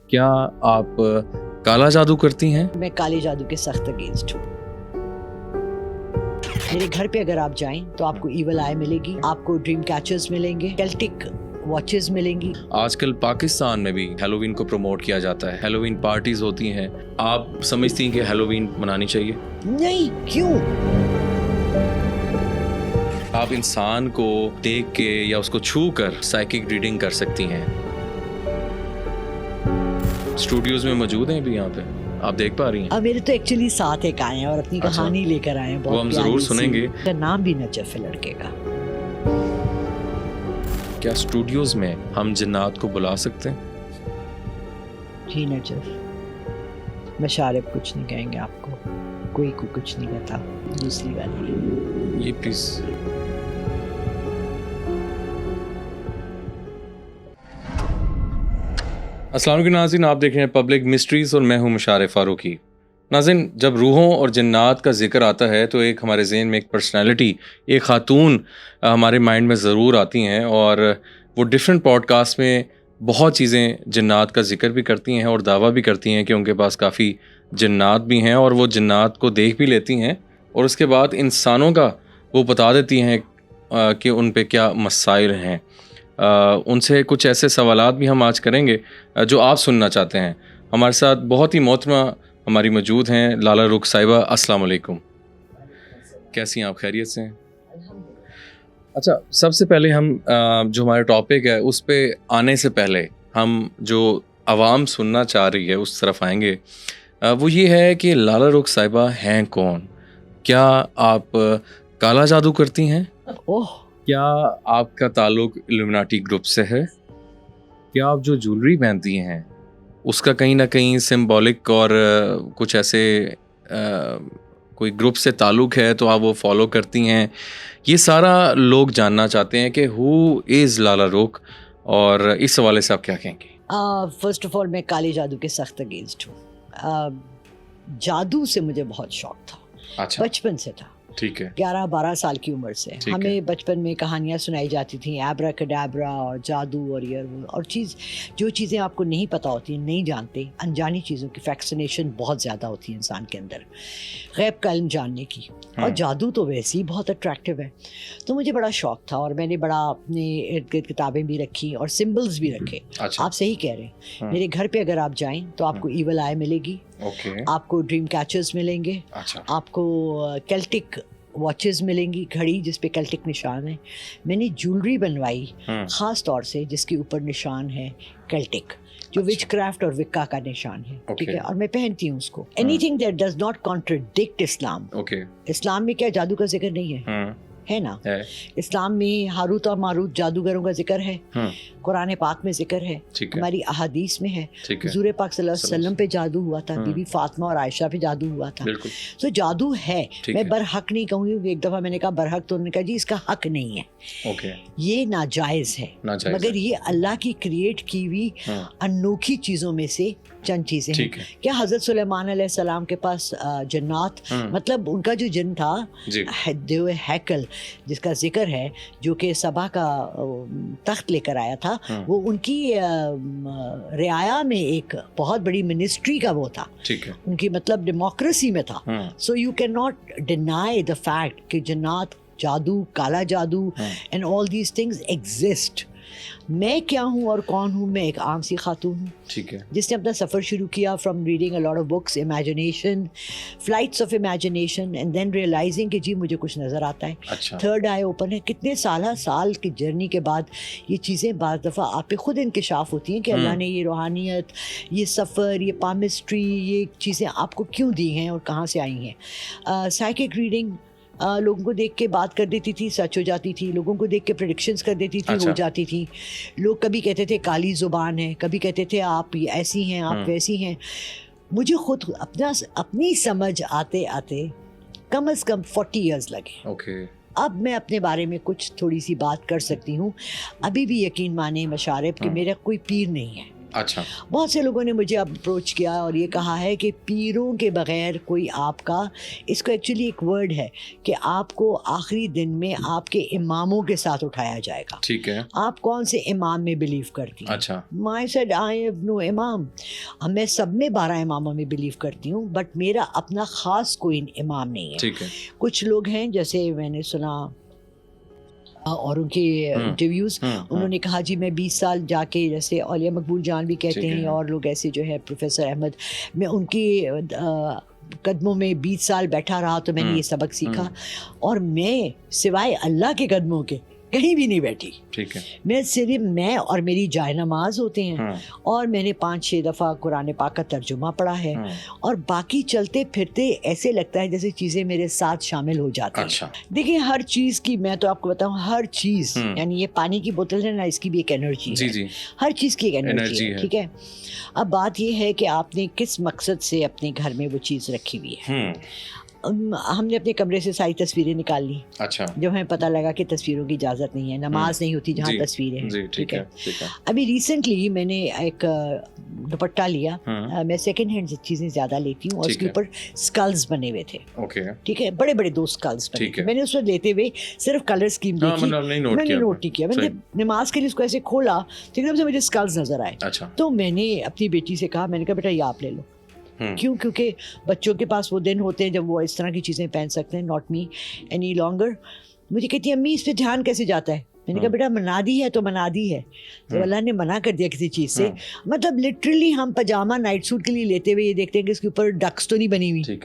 کیا آپ کالا جادو کرتی ہیں؟ میں کالے جادو کے سخت اگینسٹ ہوں. میرے گھر پہ اگر آپ جائیں تو آپ کو ایول آئی ملے گی, آپ کو ڈریم کیچرز ملیں گے, کیلٹک واچز ملیں گی. آج کل پاکستان میں بھی ہیلووین کو پروموٹ کیا جاتا ہے, ہیلووین پارٹیز ہوتی ہیں. آپ سمجھتی ہیں کہ ہیلووین منانی چاہیے؟ نہیں, کیوں؟ آپ انسان کو دیکھ کے یا اس کو چھو کر سائیکک ریڈنگ کر سکتی ہیں. اسٹوڈیوز میں موجود ہیں بھی یہاں پہ, آپ دیکھ پا رہی ہیں. اب میرے تو ایکچولی ساتھ ایک آئے ہیں اور اپنی کہانی لے کر آئے ہیں, وہ ہم بہت ضرور پیاری سنیں گے. سی. نام بھی نجف ہے لڑکے کا. کیا اسٹوڈیوز میں ہم جنات کو بلا سکتے ہیں؟ جی نجف, مشارب کچھ نہیں کہیں گے آپ کو, کوئی کو کچھ نہیں کہتا. دوسری والی یہ پلیز. السلام علیکم ناظرین, آپ دیکھ رہے ہیں پبلک مسٹریز اور میں ہوں مشارف فاروقی. ناظرین, جب روحوں اور جنات کا ذکر آتا ہے تو ایک ہمارے ذہن میں ایک پرسنالٹی, ایک خاتون ہمارے مائنڈ میں ضرور آتی ہیں, اور وہ ڈفرینٹ پوڈ کاسٹ میں بہت چیزیں جنات کا ذکر بھی کرتی ہیں اور دعویٰ بھی کرتی ہیں کہ ان کے پاس کافی جنات بھی ہیں, اور وہ جنات کو دیکھ بھی لیتی ہیں, اور اس کے بعد انسانوں کا وہ بتا دیتی ہیں کہ ان پہ کیا مسائل ہیں. ان سے کچھ ایسے سوالات بھی ہم آج کریں گے جو آپ سننا چاہتے ہیں. ہمارے ساتھ بہت ہی محترمہ ہماری موجود ہیں, لالا رخ صاحبہ. السلام علیکم, کیسی ہیں آپ؟ خیریت سے ہیں؟ اچھا, سب سے پہلے ہم جو ہمارا ٹاپک ہے اس پہ آنے سے پہلے ہم جو عوام سننا چاہ رہی ہے اس طرف آئیں گے. وہ یہ ہے کہ لالا رخ صاحبہ ہیں کون؟ کیا آپ کالا جادو کرتی ہیں؟ کیا آپ کا تعلق الومناٹی گروپ سے ہے؟ کیا آپ جو جولری پہنتی ہیں اس کا کہیں نہ کہیں سمبولک اور کچھ ایسے کوئی گروپ سے تعلق ہے تو آپ وہ فالو کرتی ہیں؟ یہ سارا لوگ جاننا چاہتے ہیں کہ ہو از لالا رخ, اور اس حوالے سے آپ کیا کہیں گے؟ فرسٹ آف آل میں کالے جادو کے سخت اگینسٹ ہوں. جادو سے مجھے بہت شوق تھا. اچھا, بچپن سے تھا. ٹھیک ہے. 11-12 سال کی عمر سے ہمیں بچپن میں کہانیاں سنائی جاتی تھیں, ایبرا کڈابرا اور جادو اور اور جو چیزیں آپ کو نہیں پتہ ہوتی, نہیں جانتے, انجانی چیزوں کی فیکسینیشن بہت زیادہ ہوتی ہے انسان کے اندر, غیب کا علم جاننے کی. اور جادو تو ویسے ہی بہت اٹریکٹیو ہے, تو مجھے بڑا شوق تھا, اور میں نے بڑا اپنے ارد گرد کتابیں بھی رکھی اور سمبلز بھی رکھے. آپ صحیح کہہ رہے ہیں. میرے گھر پہ اگر آپ جائیں تو آپ کو ایول آئی ملے گی, آپ کو ڈریم کیچرز ملیں گے, آپ کو کیلٹک واچز ملیں گی, گھڑی جس پہ کیلٹک نشان ہے. میں نے جولری بنوائی خاص طور سے جس کے اوپر نشان ہے کیلٹک, جو وچ کرافٹ اور وکا کا نشان ہے. ٹھیک ہے, اور میں پہنتی ہوں اس کو. Anything that does not contradict Islam. اسلام میں کیا جادو کا ذکر نہیں ہے نا. اسلام میں ہاروت اور ماروت جادوگروں کا ذکر ہے, قرآن پاک میں ذکر ہے, ہماری احادیث میں ہے. حضور پاک صلی اللہ علیہ وسلم پہ جادو ہوا تھا, بی بی فاطمہ اور عائشہ پہ جادو ہوا تھا. تو جادو ہے. میں برحق نہیں کہوں گی. ایک دفعہ میں نے کہا برحق, تو انہوں نے کہا جی اس کا حق نہیں ہے, یہ ناجائز ہے, مگر یہ اللہ کی کریٹ کی ہوئی انوکھی چیزوں میں سے چند چیزیں ہیں. کیا حضرت سلیمان علیہ السلام کے پاس جنات, مطلب ان کا جو جن تھا ہیکل جس کا ذکر ہے, جو کہ سبا کا تخت لے کر آیا تھا, وہ ان کی رعایا میں ایک بہت بڑی منسٹری کا وہ تھا, ان کی مطلب ڈیموکریسی میں تھا. So you can not deny the fact کہ جنات, جادو, کالا جادو and all these things exist. میں کیا ہوں اور کون ہوں؟ میں ایک عام سی خاتون ہوں جس نے اپنا سفر شروع کیا from reading a lot of books, imagination, flights of imagination, and then realising کہ جی مجھے کچھ نظر آتا ہے. تھرڈ آئی اوپن ہے. کتنے سال کی جرنی کے بعد یہ چیزیں بعض دفعہ آپ پہ خود انکشاف ہوتی ہیں کہ اللہ نے یہ روحانیت, یہ سفر, یہ پامسٹری, یہ چیزیں آپ کو کیوں دی ہیں اور کہاں سے آئی ہیں. سائیکک ریڈنگ لوگوں کو دیکھ کے بات کر دیتی تھی, سچ ہو جاتی تھی. لوگوں کو دیکھ کے پریڈکشنز کر دیتی تھی, ہو جاتی تھی. لوگ کبھی کہتے تھے کالی زبان ہے, کبھی کہتے تھے آپ ایسی ہیں, آپ ویسی ہیں. مجھے خود اپنی سمجھ آتے آتے کم از کم 40 ایئرز لگے. اب میں اپنے بارے میں کچھ تھوڑی سی بات کر سکتی ہوں. ابھی بھی یقین مانیں مشارب کہ میرا کوئی پیر نہیں ہے. اچھا. بہت سے لوگوں نے مجھے اپروچ کیا اور یہ کہا ہے کہ پیروں کے بغیر کوئی آپ کا, اس کو ایکچولی ایک ورڈ ہے کہ آپ کو آخری دن میں آپ کے اماموں کے ساتھ اٹھایا جائے گا. ٹھیک ہے. آپ کون سے امام میں بلیو کرتی ہیں؟ اچھا. I said I have no امام. میں سب میں 12 اماموں میں بلیو کرتی ہوں, بٹ میرا اپنا خاص کوئی امام نہیں ہے. ٹھیک ہے. کچھ لوگ ہیں جیسے میں نے سنا اور ان کے انٹرویوز, انہوں نے کہا جی میں 20 سال جا کے, جیسے اولیاء مقبول جان بھی کہتے ہیں اور لوگ ایسے جو ہے پروفیسر احمد, میں ان کی قدموں میں 20 سال بیٹھا رہا تو میں نے یہ سبق سیکھا, اور میں سوائے اللہ کے قدموں کے کہیں بھی نہیں بیٹھی. ٹھیک ہے. میں صرف میں اور میری جائے نماز ہوتے ہیں, اور میں نے 5-6 دفعہ قرآن پاک کا ترجمہ پڑھا ہے, اور باقی چلتے پھرتے ایسے لگتا ہے جیسے چیزیں میرے ساتھ شامل ہو جاتی ہیں. دیکھیں ہر چیز کی, میں تو آپ کو بتاؤں, ہر چیز یعنی یہ پانی کی بوتل ہے نا, اس کی بھی ایک انرجی ہے. ہر چیز کی ایک انرجی ہے. ٹھیک ہے. اب بات یہ ہے کہ آپ نے کس مقصد سے اپنے گھر میں وہ چیز رکھی ہوئی ہے. ہم نے اپنے کمرے سے ساری تصویریں نکال لی. اچھا. جب ہمیں پتہ لگا کہ تصویروں کی اجازت نہیں ہے, نماز نہیں ہوتی جہاں تصویریں ہیں. ٹھیک ہے. ابھی ریسنٹلی میں نے ایک دوپٹہ لیا, میں سیکنڈ ہینڈ چیزیں زیادہ لیتی ہوں, اور اس کے اوپر اسکلز بنے ہوئے تھے. ٹھیک ہے. بڑے بڑے 2 اسکلز بنے تھے. میں نے اس وقت لیتے ہوئے صرف کلر اسکیم دیکھی, میں نے نوٹ نہیں کیا. میں نے نماز کے لیے اس کو ایسے کھولا تو ایک دم سے مجھے اسکلز نظر آئے. تو میں نے اپنی بیٹی سے کہا, میں نے کہا بیٹا یہ آپ لے لو. کیوں؟ کیونکہ بچوں کے پاس وہ دن ہوتے ہیں جب وہ اس طرح کی چیزیں پہن سکتے ہیں. Not me any longer. مجھے کہتی ہے امی اس پہ دھیان کیسے جاتا ہے؟ میں نے کہا بیٹا منادی ہے تو منادی ہے, جب اللہ نے منع کر دیا کسی چیز سے, مطلب لٹرلی ہم پاجامہ نائٹ سوٹ کے لیے لیتے ہوئے یہ دیکھتے ہیں کہ اس کے اوپر ڈکس تو نہیں بنی ہوئی.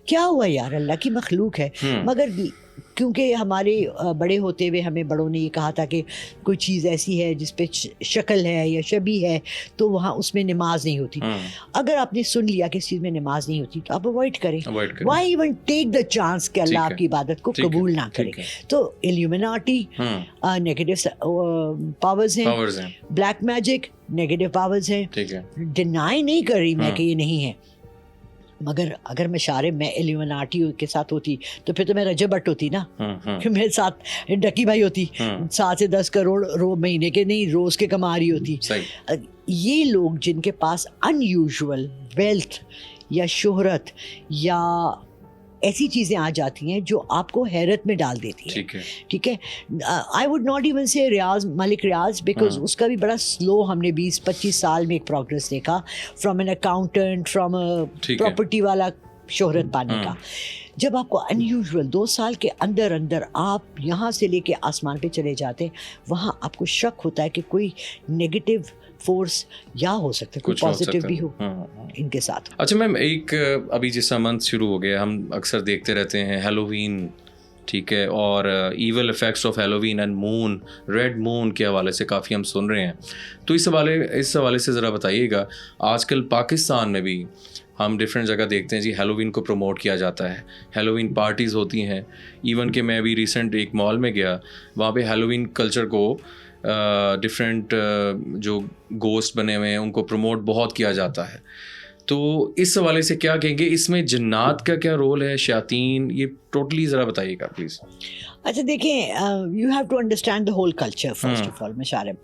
کیا ہوا یار, اللہ کی مخلوق ہے. مگر کیونکہ ہمارے بڑے ہوتے ہوئے ہمیں بڑوں نے یہ کہا تھا کہ کوئی چیز ایسی ہے جس پہ شکل ہے یا شبیہ ہے تو وہاں اس میں نماز نہیں ہوتی. اگر آپ نے سن لیا کہ اس چیز میں نماز نہیں ہوتی تو آپ اوائڈ کریں. Y even take the chance کہ اللہ آپ کی عبادت کو قبول نہ کرے. تو ایلیومیناٹی نیگیٹو پاورز ہیں, بلیک میجک نیگیٹو پاورز ہیں. ڈینائی نہیں کر رہی میں کہ یہ نہیں ہے, مگر اگر میں شارب میں ایلیومیناٹی کے ساتھ ہوتی تو پھر تو میں رجب بٹ ہوتی نا, کہ میرے ساتھ ڈکی بھائی ہوتی, 7 سے 10 کروڑ مہینے کے نہیں روز کے کما رہی ہوتی. یہ لوگ جن کے پاس ان یوزول ویلتھ یا شہرت یا ایسی چیزیں آ جاتی ہیں جو آپ کو حیرت میں ڈال دیتی ہیں. ٹھیک ہے. آئی ووڈ ناٹ ایون سے ریاض, ملک ریاض, بیکاز اس کا بھی بڑا سلو ہم نے 20-25 سال میں ایک پروگرس دیکھا, from an accountant, from property والا شہرت پانے کا. جب آپ کو ان یوزول 2 سال کے اندر آپ یہاں سے لے کے آسمان پہ چلے جاتے ہیں, وہاں آپ کو شک ہوتا ہے کہ کوئی نیگیٹو فورس یا ہو سکتا ہے کوئی پازیٹیو بھی ہو ان کے ساتھ. اچھا میم, ایک ابھی جس منتھ شروع ہو گیا, ہم اکثر دیکھتے رہتے ہیں ہیلووین, ٹھیک ہے, اور evil effects of Halloween and moon, red moon کے حوالے سے کافی ہم سن رہے ہیں. تو اس حوالے سے ذرا بتائیے گا, آج کل پاکستان میں بھی ہم ڈفرینٹ جگہ دیکھتے ہیں جی ہیلووین کو پروموٹ کیا جاتا ہے, ہیلووین پارٹیز ہوتی ہیں. ایون کہ میں ابھی ریسنٹ ایک مال میں گیا, وہاں پہ ہیلووین کلچر کو ڈفرینٹ جو گوسٹ بنے ہوئے ہیں ان کو پروموٹ بہت کیا جاتا ہے. تو اس حوالے سے کیا کہیں گے, اس میں جنات کا کیا رول ہے, شیاطین, یہ ٹوٹلی ذرا بتائیے گا پلیز. اچھا دیکھیں, you have to understand the whole culture first of all. مشارب,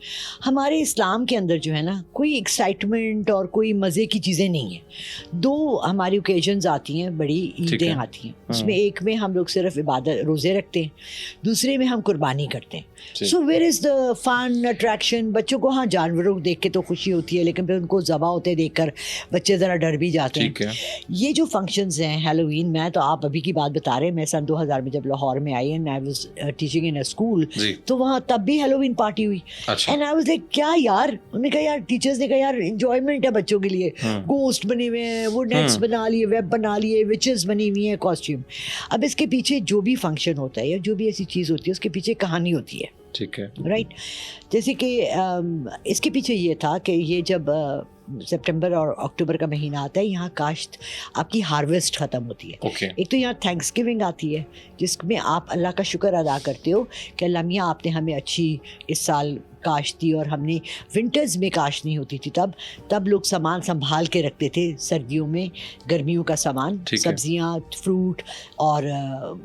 ہمارے اسلام کے اندر جو ہے نا کوئی ایکسائٹمنٹ اور کوئی مزے کی چیزیں نہیں ہیں. 2 ہماری اوکیزنز آتی ہیں, بڑی عیدیں آتی ہیں, اس میں ایک میں ہم لوگ صرف عبادت روزے رکھتے ہیں, دوسرے میں ہم قربانی کرتے ہیں. So where is the fun attraction. بچوں کو ہاں جانوروں کو دیکھ کے تو خوشی ہوتی ہے, لیکن پھر ان کو ذبح ہوتے دیکھ کر بچے ذرا ڈر بھی جاتے ہیں. یہ جو فنکشنز ہیں ہیلووین, میں تو آپ ابھی کی بات بتا رہے ہیں, میں سن 2000 میں جب لاہور میں آئی and I was teaching in a school, تو وہاں تب بھی ہیلووین پارٹی ہوئی. اینڈ آئی واز لائک کیا یار, انہوں نے کہا یار, ٹیچرز نے کہا یار انجوائمنٹ ہے بچوں کے لیے, گوسٹ بنے ہوئے ہیں, وہ نیٹس بنا لیے, ویب بنا لیے, وچز بنی ہوئی ہیں, کاسٹیوم. اب اس کے پیچھے جو بھی فنکشن ہوتا ہے یا جو بھی ایسی چیز ہوتی ہے اس کے پیچھے کہانی ہوتی ہے. ٹھیک ہے, رائٹ. جیسے کہ اس کے پیچھے یہ تھا کہ یہ جب سپٹمبر اور اکتوبر کا مہینہ آتا ہے, یہاں کاشت آپ کی ہارویسٹ ختم ہوتی ہے. ایک تو یہاں تھینکس گیونگ آتی ہے جس میں آپ اللہ کا شکر ادا کرتے ہو کہ اللہ میاں آپ نے ہمیں اچھی اس سال کاشت تھی اور ہم نے ونٹرز میں کاشت نہیں ہوتی تھی تب لوگ سامان سنبھال کے رکھتے تھے سردیوں میں گرمیوں کا سامان, سبزیاں, فروٹ, اور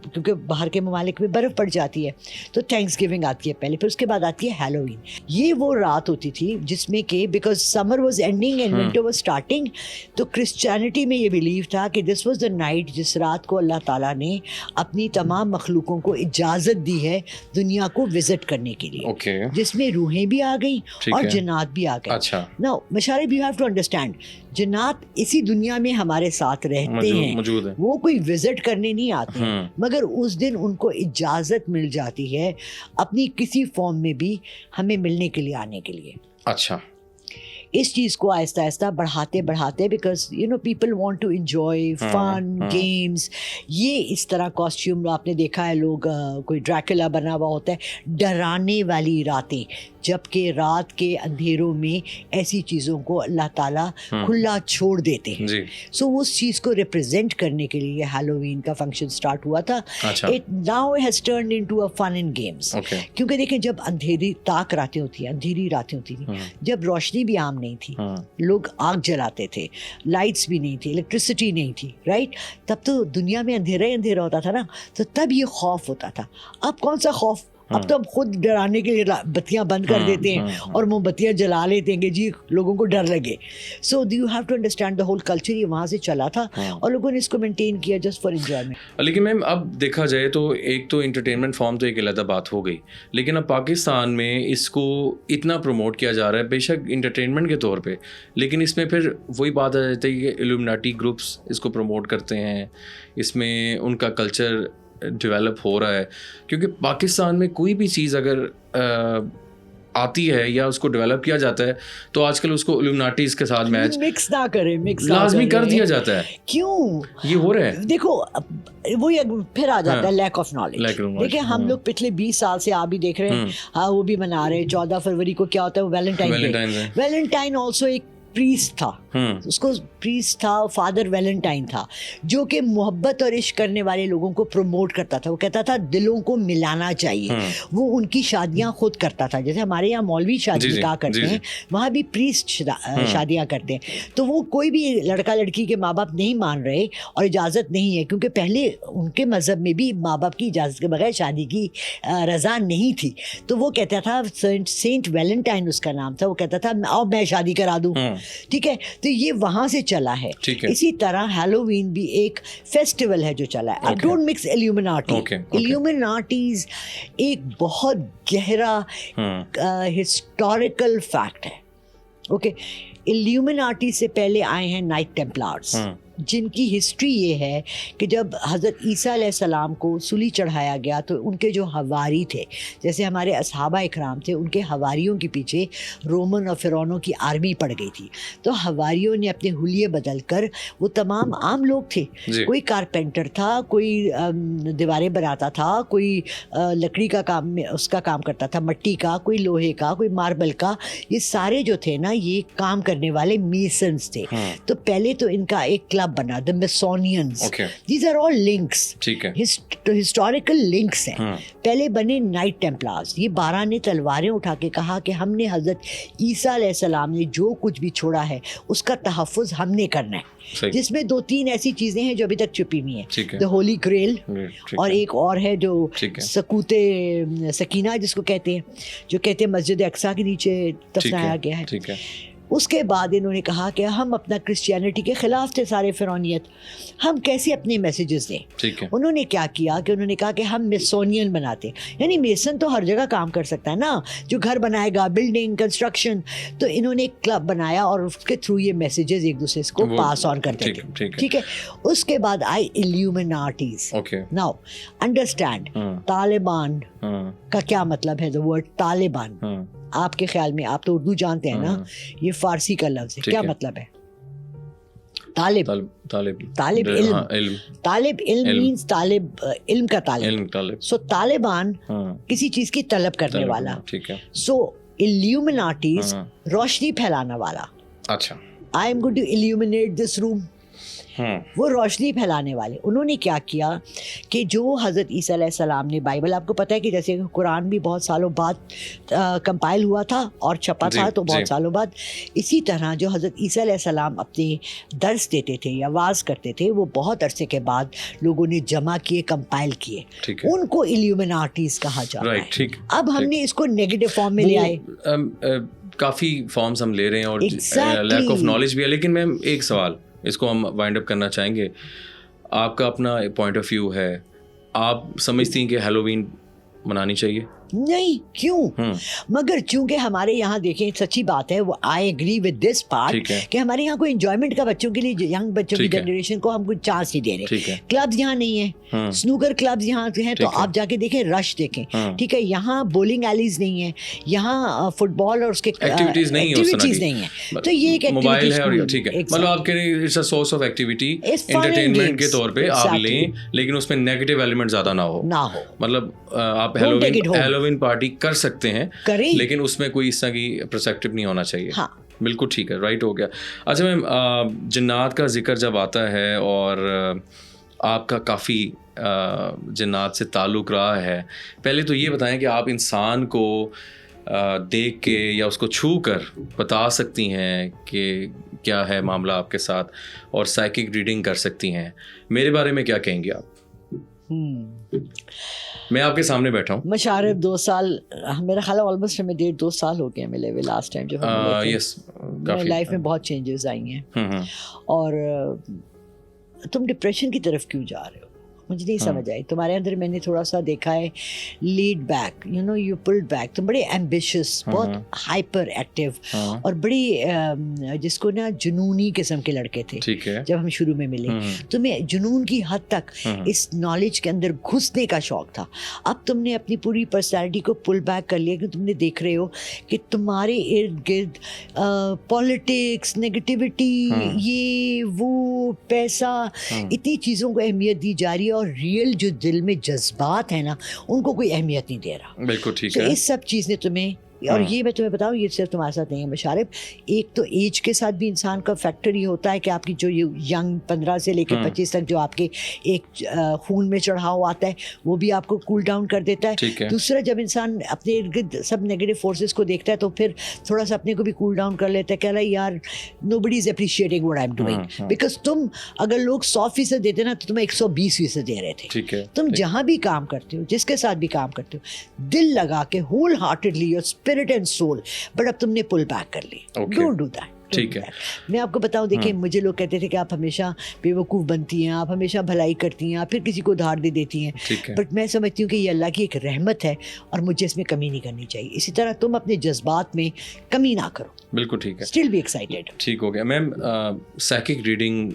کیونکہ باہر کے ممالک میں برف پڑ جاتی ہے تو تھینکس گیونگ آتی ہے پہلے, پھر اس کے بعد آتی ہے ہیلووین. یہ وہ رات ہوتی تھی جس میں کہ because summer was ending and winter was starting, تو کرسچینٹی میں یہ بلیو تھا کہ دس واز دا نائٹ جس رات کو اللہ تعالیٰ نے اپنی تمام مخلوقوں کو اجازت دی ہے دنیا کو وزٹ کرنے کے لیے, جس میں روحیں بھی آ گئیں اور جنات بھی آ گئے. Now Musharraf you have to understand, جنات اسی دنیا میں ہمارے ساتھ رہتے ہیں, وہ کوئی وزٹ کرنے نہیں آتے ہیں, مگر اس دن ان کو اجازت مل جاتی ہے اپنی کسی فارم میں بھی ہمیں ملنے کے لیے آنے کے لیے. اچھا, اس چیز کو آہستہ آہستہ بڑھاتے because you know people want to enjoy fun games. یہ اس طرح کاسٹیوم آپ نے دیکھا ہے, لوگ کوئی ڈریکولا بنا ہوا ہوتا ہے, ڈرانے والی راتیں, جبکہ رات کے اندھیروں میں ایسی چیزوں کو اللہ تعالیٰ کھلا چھوڑ دیتے ہیں. سو اس چیز کو ریپرزینٹ کرنے کے لیے ہیلووین کا فنکشن اسٹارٹ ہوا تھا. It now has turned into a fun and games, کیونکہ دیکھیں جب اندھیری راتیں ہوتی تھیں, جب روشنی بھی عام نہیں تھی, لوگ آگ جلاتے تھے, لائٹس بھی نہیں تھی, الیکٹریسٹی نہیں تھی, رائٹ, تب تو دنیا میں اندھیرا ہی اندھیرا ہوتا تھا نا, تو تب یہ خوف ہوتا تھا. اب کون سا خوف, اب تو ہم خود ڈرانے کے لیے بتیاں بند کر دیتے ہیں اور موم بتیاں جلا لیتے ہیں کہ جی لوگوں کو ڈر لگے. So you have to understand the whole culture, یہ وہاں سے چلا تھا اور لوگوں نے اس کو مینٹین کیا جسٹ فار انجوائمنٹ. لیکن میم اب دیکھا جائے تو ایک تو انٹرٹینمنٹ فارم تو ایک علیحدہ بات ہو گئی, لیکن اب پاکستان میں اس کو اتنا پروموٹ کیا جا رہا ہے, بے شک انٹرٹینمنٹ کے طور پہ, لیکن اس میں پھر وہی بات آ جاتی ہے کہ ایلومناٹی گروپس اس کو پروموٹ کرتے ہیں, اس میں ان کا کلچر ڈیولپ ہو رہا ہے. کیونکہ پاکستان میں کوئی بھی چیز اگر آتی ہے یا اس کو ڈیولپ کیا جاتا ہے تو آج کل اس کو ایلومناٹیز کے ساتھ میچ مکس نہ کریں, لازمی کر دیا جاتا ہے. کیوں یہ ہو رہا ہے؟ دیکھو وہی پھر آ جاتا ہے لیک آف نالج. دیکھیں ہم لوگ پچھلے 20 سال سے آپ بھی دیکھ رہے ہیں, ہاں وہ بھی منا رہے ہیں 14 فروری کو کیا ہوتا ہے, ویلنٹائن. ویلنٹائن آلسو ایک پریسٹ تھا, اس کو پریسٹ تھا, فادر ویلنٹائن تھا, جو کہ محبت اور عشق کرنے والے لوگوں کو پروموٹ کرتا تھا. وہ کہتا تھا دلوں کو ملانا چاہیے. وہ ان کی شادیاں خود کرتا تھا, جیسے ہمارے یہاں مولوی شادی نکاح کرتے ہیں, وہاں بھی پریسٹ شادیاں کرتے ہیں. تو وہ کوئی بھی لڑکا لڑکی کے ماں باپ نہیں مان رہے اور اجازت نہیں ہے, کیونکہ پہلے ان کے مذہب میں بھی ماں باپ کی اجازت کے بغیر شادی کی رضا نہیں تھی. تو وہ کہتا تھا, سینٹ ویلنٹائن اس کا نام تھا, وہ کہتا تھا آؤ میں شادی کرا دوں. ٹھیک ہے, تو یہ وہاں سے چلا ہے. اسی طرح ہیلووین بھی ایک فیسٹیول ہے جو چلا ہے. Don't mix ایلومناٹی. ایلومناٹیز ایک بہت گہرا ہسٹوریکل فیکٹ ہے. اوکے, ایلومناٹی سے پہلے آئے ہیں نائٹ ٹیمپلارز, جن کی ہسٹری یہ ہے کہ جب حضرت عیسیٰ علیہ السلام کو سولی چڑھایا گیا تو ان کے جو حواری تھے, جیسے ہمارے اصحابہ اکرام تھے, ان کے حواریوں کے پیچھے رومن اور فرعونوں کی آرمی پڑ گئی تھی. تو حواریوں نے اپنے حلیے بدل کر, وہ تمام عام لوگ تھے, کوئی کارپینٹر تھا, کوئی دیواریں بناتا تھا, کوئی لکڑی کا کام اس کا کام کرتا تھا, مٹی کا, کوئی لوہے کا, کوئی ماربل کا, یہ سارے جو تھے نا یہ کام کرنے والے میسنز تھے. تو پہلے تو ان کا ایک کلب بنا, the Masonians. These are all links. Historical links ہیں. پہلے بنے نائٹ ٹیمپلارز. یہ 12 نے تلواریں اٹھا کے کہا کہ ہم نے حضرت عیسیٰ علیہ السلام نے جو کچھ بھی چھوڑا ہے اس کا تحفظ ہم نے کرنا ہے, جس میں 2-3 ایسی چیزیں ہیں جو ابھی تک چھپی ہوئی ہیں. دا ہولی گریل, اور ایک اور ہے جو سکوت سکینہ جس کو کہتے ہیں, جو کہتے ہیں مسجد اقصیٰ کے نیچے دفنایا گیا ہے. اس کے بعد انہوں نے کہا کہ ہم اپنا کرسچینٹی کے خلاف تھے سارے فرعونیت, ہم کیسے اپنے میسیجز دیں. انہوں نے کیا کیا کہ انہوں نے کہا کہ ہم میسونین بناتے, یعنی میسن تو ہر جگہ کام کر سکتا ہے نا, جو گھر بنائے گا, بلڈنگ, کنسٹرکشن. تو انہوں نے ایک کلب بنایا اور اس کے تھرو یہ میسیجز ایک دوسرے کو پاس آن کرتے تھے. ٹھیک ہے, اس کے بعد آئی ایلومناٹیز. ناؤ انڈرسٹینڈ, طالبان کا کیا مطلب ہے, دا ورڈ طالبان. آپ کے خیال میں, آپ تو اردو جانتے ہیں نا, یہ فارسی کا لفظ ہے, کیا مطلب ہے طالب؟ طالب علم. طالب علم مینس طالب علم کا طالب. سو طالبان کسی چیز کی طلب کرنے والا. سو ایلومناٹیز روشنی پھیلانا والا. اچھا, I am going to illuminate this room. وہ روشنی پھیلانے والے. انہوں نے کیا کیا کہ جو حضرت عیسیٰ علیہ السلام نے بائبل, آپ کو پتہ ہے کہ جیسے قرآن بھی بہت سالوں بعد کمپائل ہوا تھا اور چھپا تھا, تو بہت سالوں بعد, اسی طرح جو حضرت عیسیٰ علیہ السلام اپنے درس دیتے تھے یا واز کرتے تھے, وہ بہت عرصے کے بعد لوگوں نے جمع کیے, کمپائل کیے, ان کو ایلیومیناٹیز کہا جاتا ہے. اب ہم نے اس کو نیگیٹو فارم میں لے آئے. کافی فارمز ہم لے رہے ہیں اور لیک آف نالج بھی ہے, لیکن میم ایک سوال, اس کو ہم وائنڈ اپ کرنا چاہیں گے. آپ کا اپنا پوائنٹ آف ویو ہے, آپ سمجھتی ہیں کہ ہیلووین منانی چاہیے؟ نہیں, کیوں؟ مگر چونکہ ہمارے یہاں دیکھیں, سچی بات ہے, وہ I agree with this part کہ ہمارے یہاں کوئی انجوائمنٹ کا بچوں کے لیے, ینگ بچوں کی جنریشن کو ہم کوئی چانس نہیں دے رہے. کلبز یہاں نہیں ہیں, سنوکر کلبز یہاں ہیں, تو آپ جا کے دیکھیں, رش دیکھیں, ٹھیک ہے, یہاں بولنگ ایلیز نہیں ہیں, یہاں فٹ بال اور اس کے ایکٹیویٹیز نہیں ہیں, تو یہ ایک موبائل ہے, اور ٹھیک ہے, مطلب آپ کے لیے it's a source of activity, entertainment کے طور پہ آپ لیں, لیکن اس میں نیگیٹو ایلیمنٹ زیادہ نہ ہو. مطلب آپ ہیلووین پارٹی کر سکتے ہیں, لیکن اس میں کوئی اس طرح کی پرسپٹیو نہیں ہونا چاہیے. بالکل ٹھیک ہے, رائٹ ہو گیا. اچھا میم, جنات کا ذکر جب آتا ہے اور آپ کا کافی جنات سے تعلق رہا ہے, پہلے تو یہ بتائیں کہ آپ انسان کو دیکھ کے یا اس کو چھو کر بتا سکتی ہیں کہ کیا ہے معاملہ آپ کے ساتھ, اور سائیکک ریڈنگ کر سکتی ہیں. میرے بارے میں کیا کہیں گے آپ؟ میں آپ کے سامنے بیٹھا ہوں. مشارف 2 سال, میرا خیال ہے آلموسٹ ہمیں 1.5-2 سال ہو گئے ملے ہوئے. لاسٹ ٹائم جو ہم ملے تھے, لائف میں بہت چینجز آئی ہیں. اور تم ڈپریشن کی طرف کیوں جا رہے ہو, مجھے نہیں سمجھ آئی. تمہارے اندر میں نے تھوڑا سا دیکھا ہے lead back, you know you pulled back. تم بڑے ایمبیشس, بہت ہائپر ایکٹیو, اور بڑی جس کو نا جنونی قسم کے لڑکے تھے جب ہم شروع میں ملے. تمہیں جنون کی حد تک اس نالج کے اندر گھسنے کا شوق تھا. اب تم نے اپنی پوری پرسنالٹی کو پل بیک کر لیا, کہ تم نے دیکھ رہے ہو کہ تمہارے ارد گرد پالیٹکس, نیگیٹیوٹی, یہ وہ, پیسہ, اتنی چیزوں کو اہمیت دی جا رہی ہے, اور ریئل جو دل میں جذبات ہیں نا, ان کو کوئی اہمیت نہیں دے رہا. بالکل ٹھیک ہے. تو اس سب چیز نے تمہیں, اور یہ میں تمہیں بتاؤں, یہ صرف تمہارے ساتھ نہیں ہے مشارف, ایک تو ایج کے ساتھ بھی انسان کا فیکٹر یہ ہوتا ہے کہ آپ کی جو ینگ 15 سے لے کے 25 تک جو آپ کے ایک خون میں چڑھاؤ آتا ہے, وہ بھی آپ کو کول ڈاؤن کر دیتا ہے. دوسرا, جب انسان اپنے ارد گرد سب نیگیٹو فورسز کو دیکھتا ہے, تو پھر تھوڑا سا اپنے کو بھی کول ڈاؤن کر لیتا ہے, کہہ رہا ہے یار nobody is appreciating what I am doing, because تم اگر لوگ 100% دیتے نا, تو تمہیں 120% دے رہے تھے. تم جہاں بھی کام کرتے ہو, جس کے ساتھ بھی کام کرتے ہو, دل لگا کے whole heartedly, your spirit and civil, but اب تم نے پل بیک کر لی. Don't do that. ٹھیک ہے, میں آپ کو بتاؤں, دیکھیں, مجھے لوگ کہتے تھے کہ آپ ہمیشہ بے وقوف بنتی ہیں, آپ ہمیشہ بھلائی کرتی ہیں, آپ پھر کسی کو ادھار دے دیتی ہیں, بٹ میں سمجھتی ہوں کہ یہ اللہ کی ایک رحمت ہے, اور مجھے اس میں کمی نہیں کرنی چاہیے. اسی طرح تم اپنے جذبات میں کمی نہ کرو. بالکل ٹھیک ہے. Still be excited. ٹھیک ہو گیا. میم, سائیکک ریڈنگ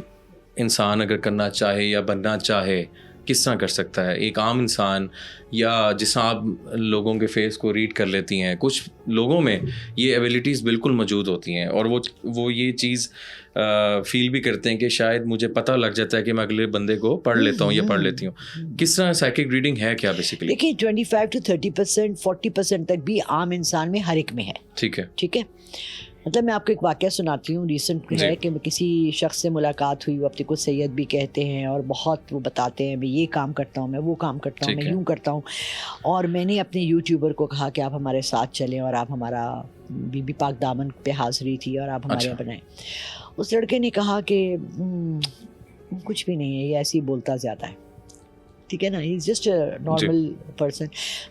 انسان اگر کرنا چاہے یا بننا چاہے, کس طرح کر سکتا ہے؟ ایک عام انسان, یا جس طرح آپ لوگوں کے فیس کو ریڈ کر لیتی ہیں, کچھ لوگوں میں یہ ایبیلٹیز بالکل موجود ہوتی ہیں, اور وہ یہ چیز فیل بھی کرتے ہیں کہ شاید مجھے پتہ لگ جاتا ہے کہ میں اگلے بندے کو پڑھ لیتا ہوں یا پڑھ لیتی ہوں. کس طرح سائیکک ریڈنگ ہے کیا بیسیکلی؟ دیکھیے, 25-30%, 40% تک بھی عام انسان میں ہر ایک میں ہے. ٹھیک ہے, ٹھیک ہے. مطلب میں آپ کو ایک واقعہ سناتی ہوں, ریسنٹ ہے, کہ کسی شخص سے ملاقات ہوئی, وہ اپنے کو سید بھی کہتے ہیں, اور بہت وہ بتاتے ہیں, میں یہ کام کرتا ہوں, میں وہ کام کرتا ہوں, میں یوں کرتا ہوں. اور میں نے اپنے یوٹیوبر کو کہا کہ آپ ہمارے ساتھ چلیں, اور آپ ہمارا بی بی پاک دامن پہ حاضری تھی, اور آپ ہمارے یہاں بنائیں. اس لڑکے نے کہا کہ کچھ بھی نہیں ہے, یہ ایسے ہی بولتا زیادہ ہے. ٹھیک ہے نا, he is just a normal person.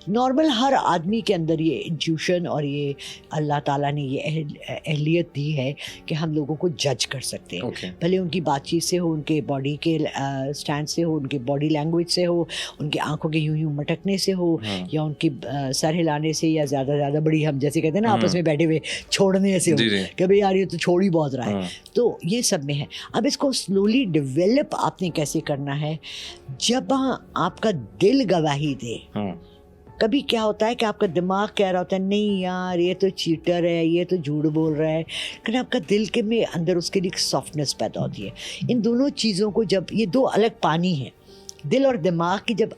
Normal ہر آدمی کے اندر یہ انٹیوشن اور یہ اللہ تعالیٰ نے یہ اہلیت دی ہے کہ ہم لوگوں کو جج کر سکتے ہیں, بھلے ان کی بات چیت سے ہو, ان کے باڈی کے اسٹینڈ سے ہو, ان کے باڈی لینگویج سے ہو, ان کی آنکھوں کے یوں یوں مٹکنے سے ہو, یا ان کی سر ہلانے سے, یا زیادہ بڑی, ہم جیسے کہتے ہیں نا آپس میں بیٹھے ہوئے چھوڑنے سے ہو کہ بھائی یار یہ تو چھوڑ ہی بہت رہا ہے. تو یہ سب میں ہے. اب اس کو سلولی ڈیولپ آپ نے کیسے کرنا ہے, جب آپ کا دل گواہی دے. کبھی کیا ہوتا ہے کہ آپ کا دماغ کہہ رہا ہوتا ہے نہیں یار یہ تو چیٹر ہے, یہ تو جھوٹ بول رہا ہے, لیکن آپ کا دل کے میں اندر اس کے لیے ایک سافٹنس پیدا ہوتی ہے. ان دونوں چیزوں کو جب, یہ 2 الگ پانی ہیں, دل اور دماغ کی جب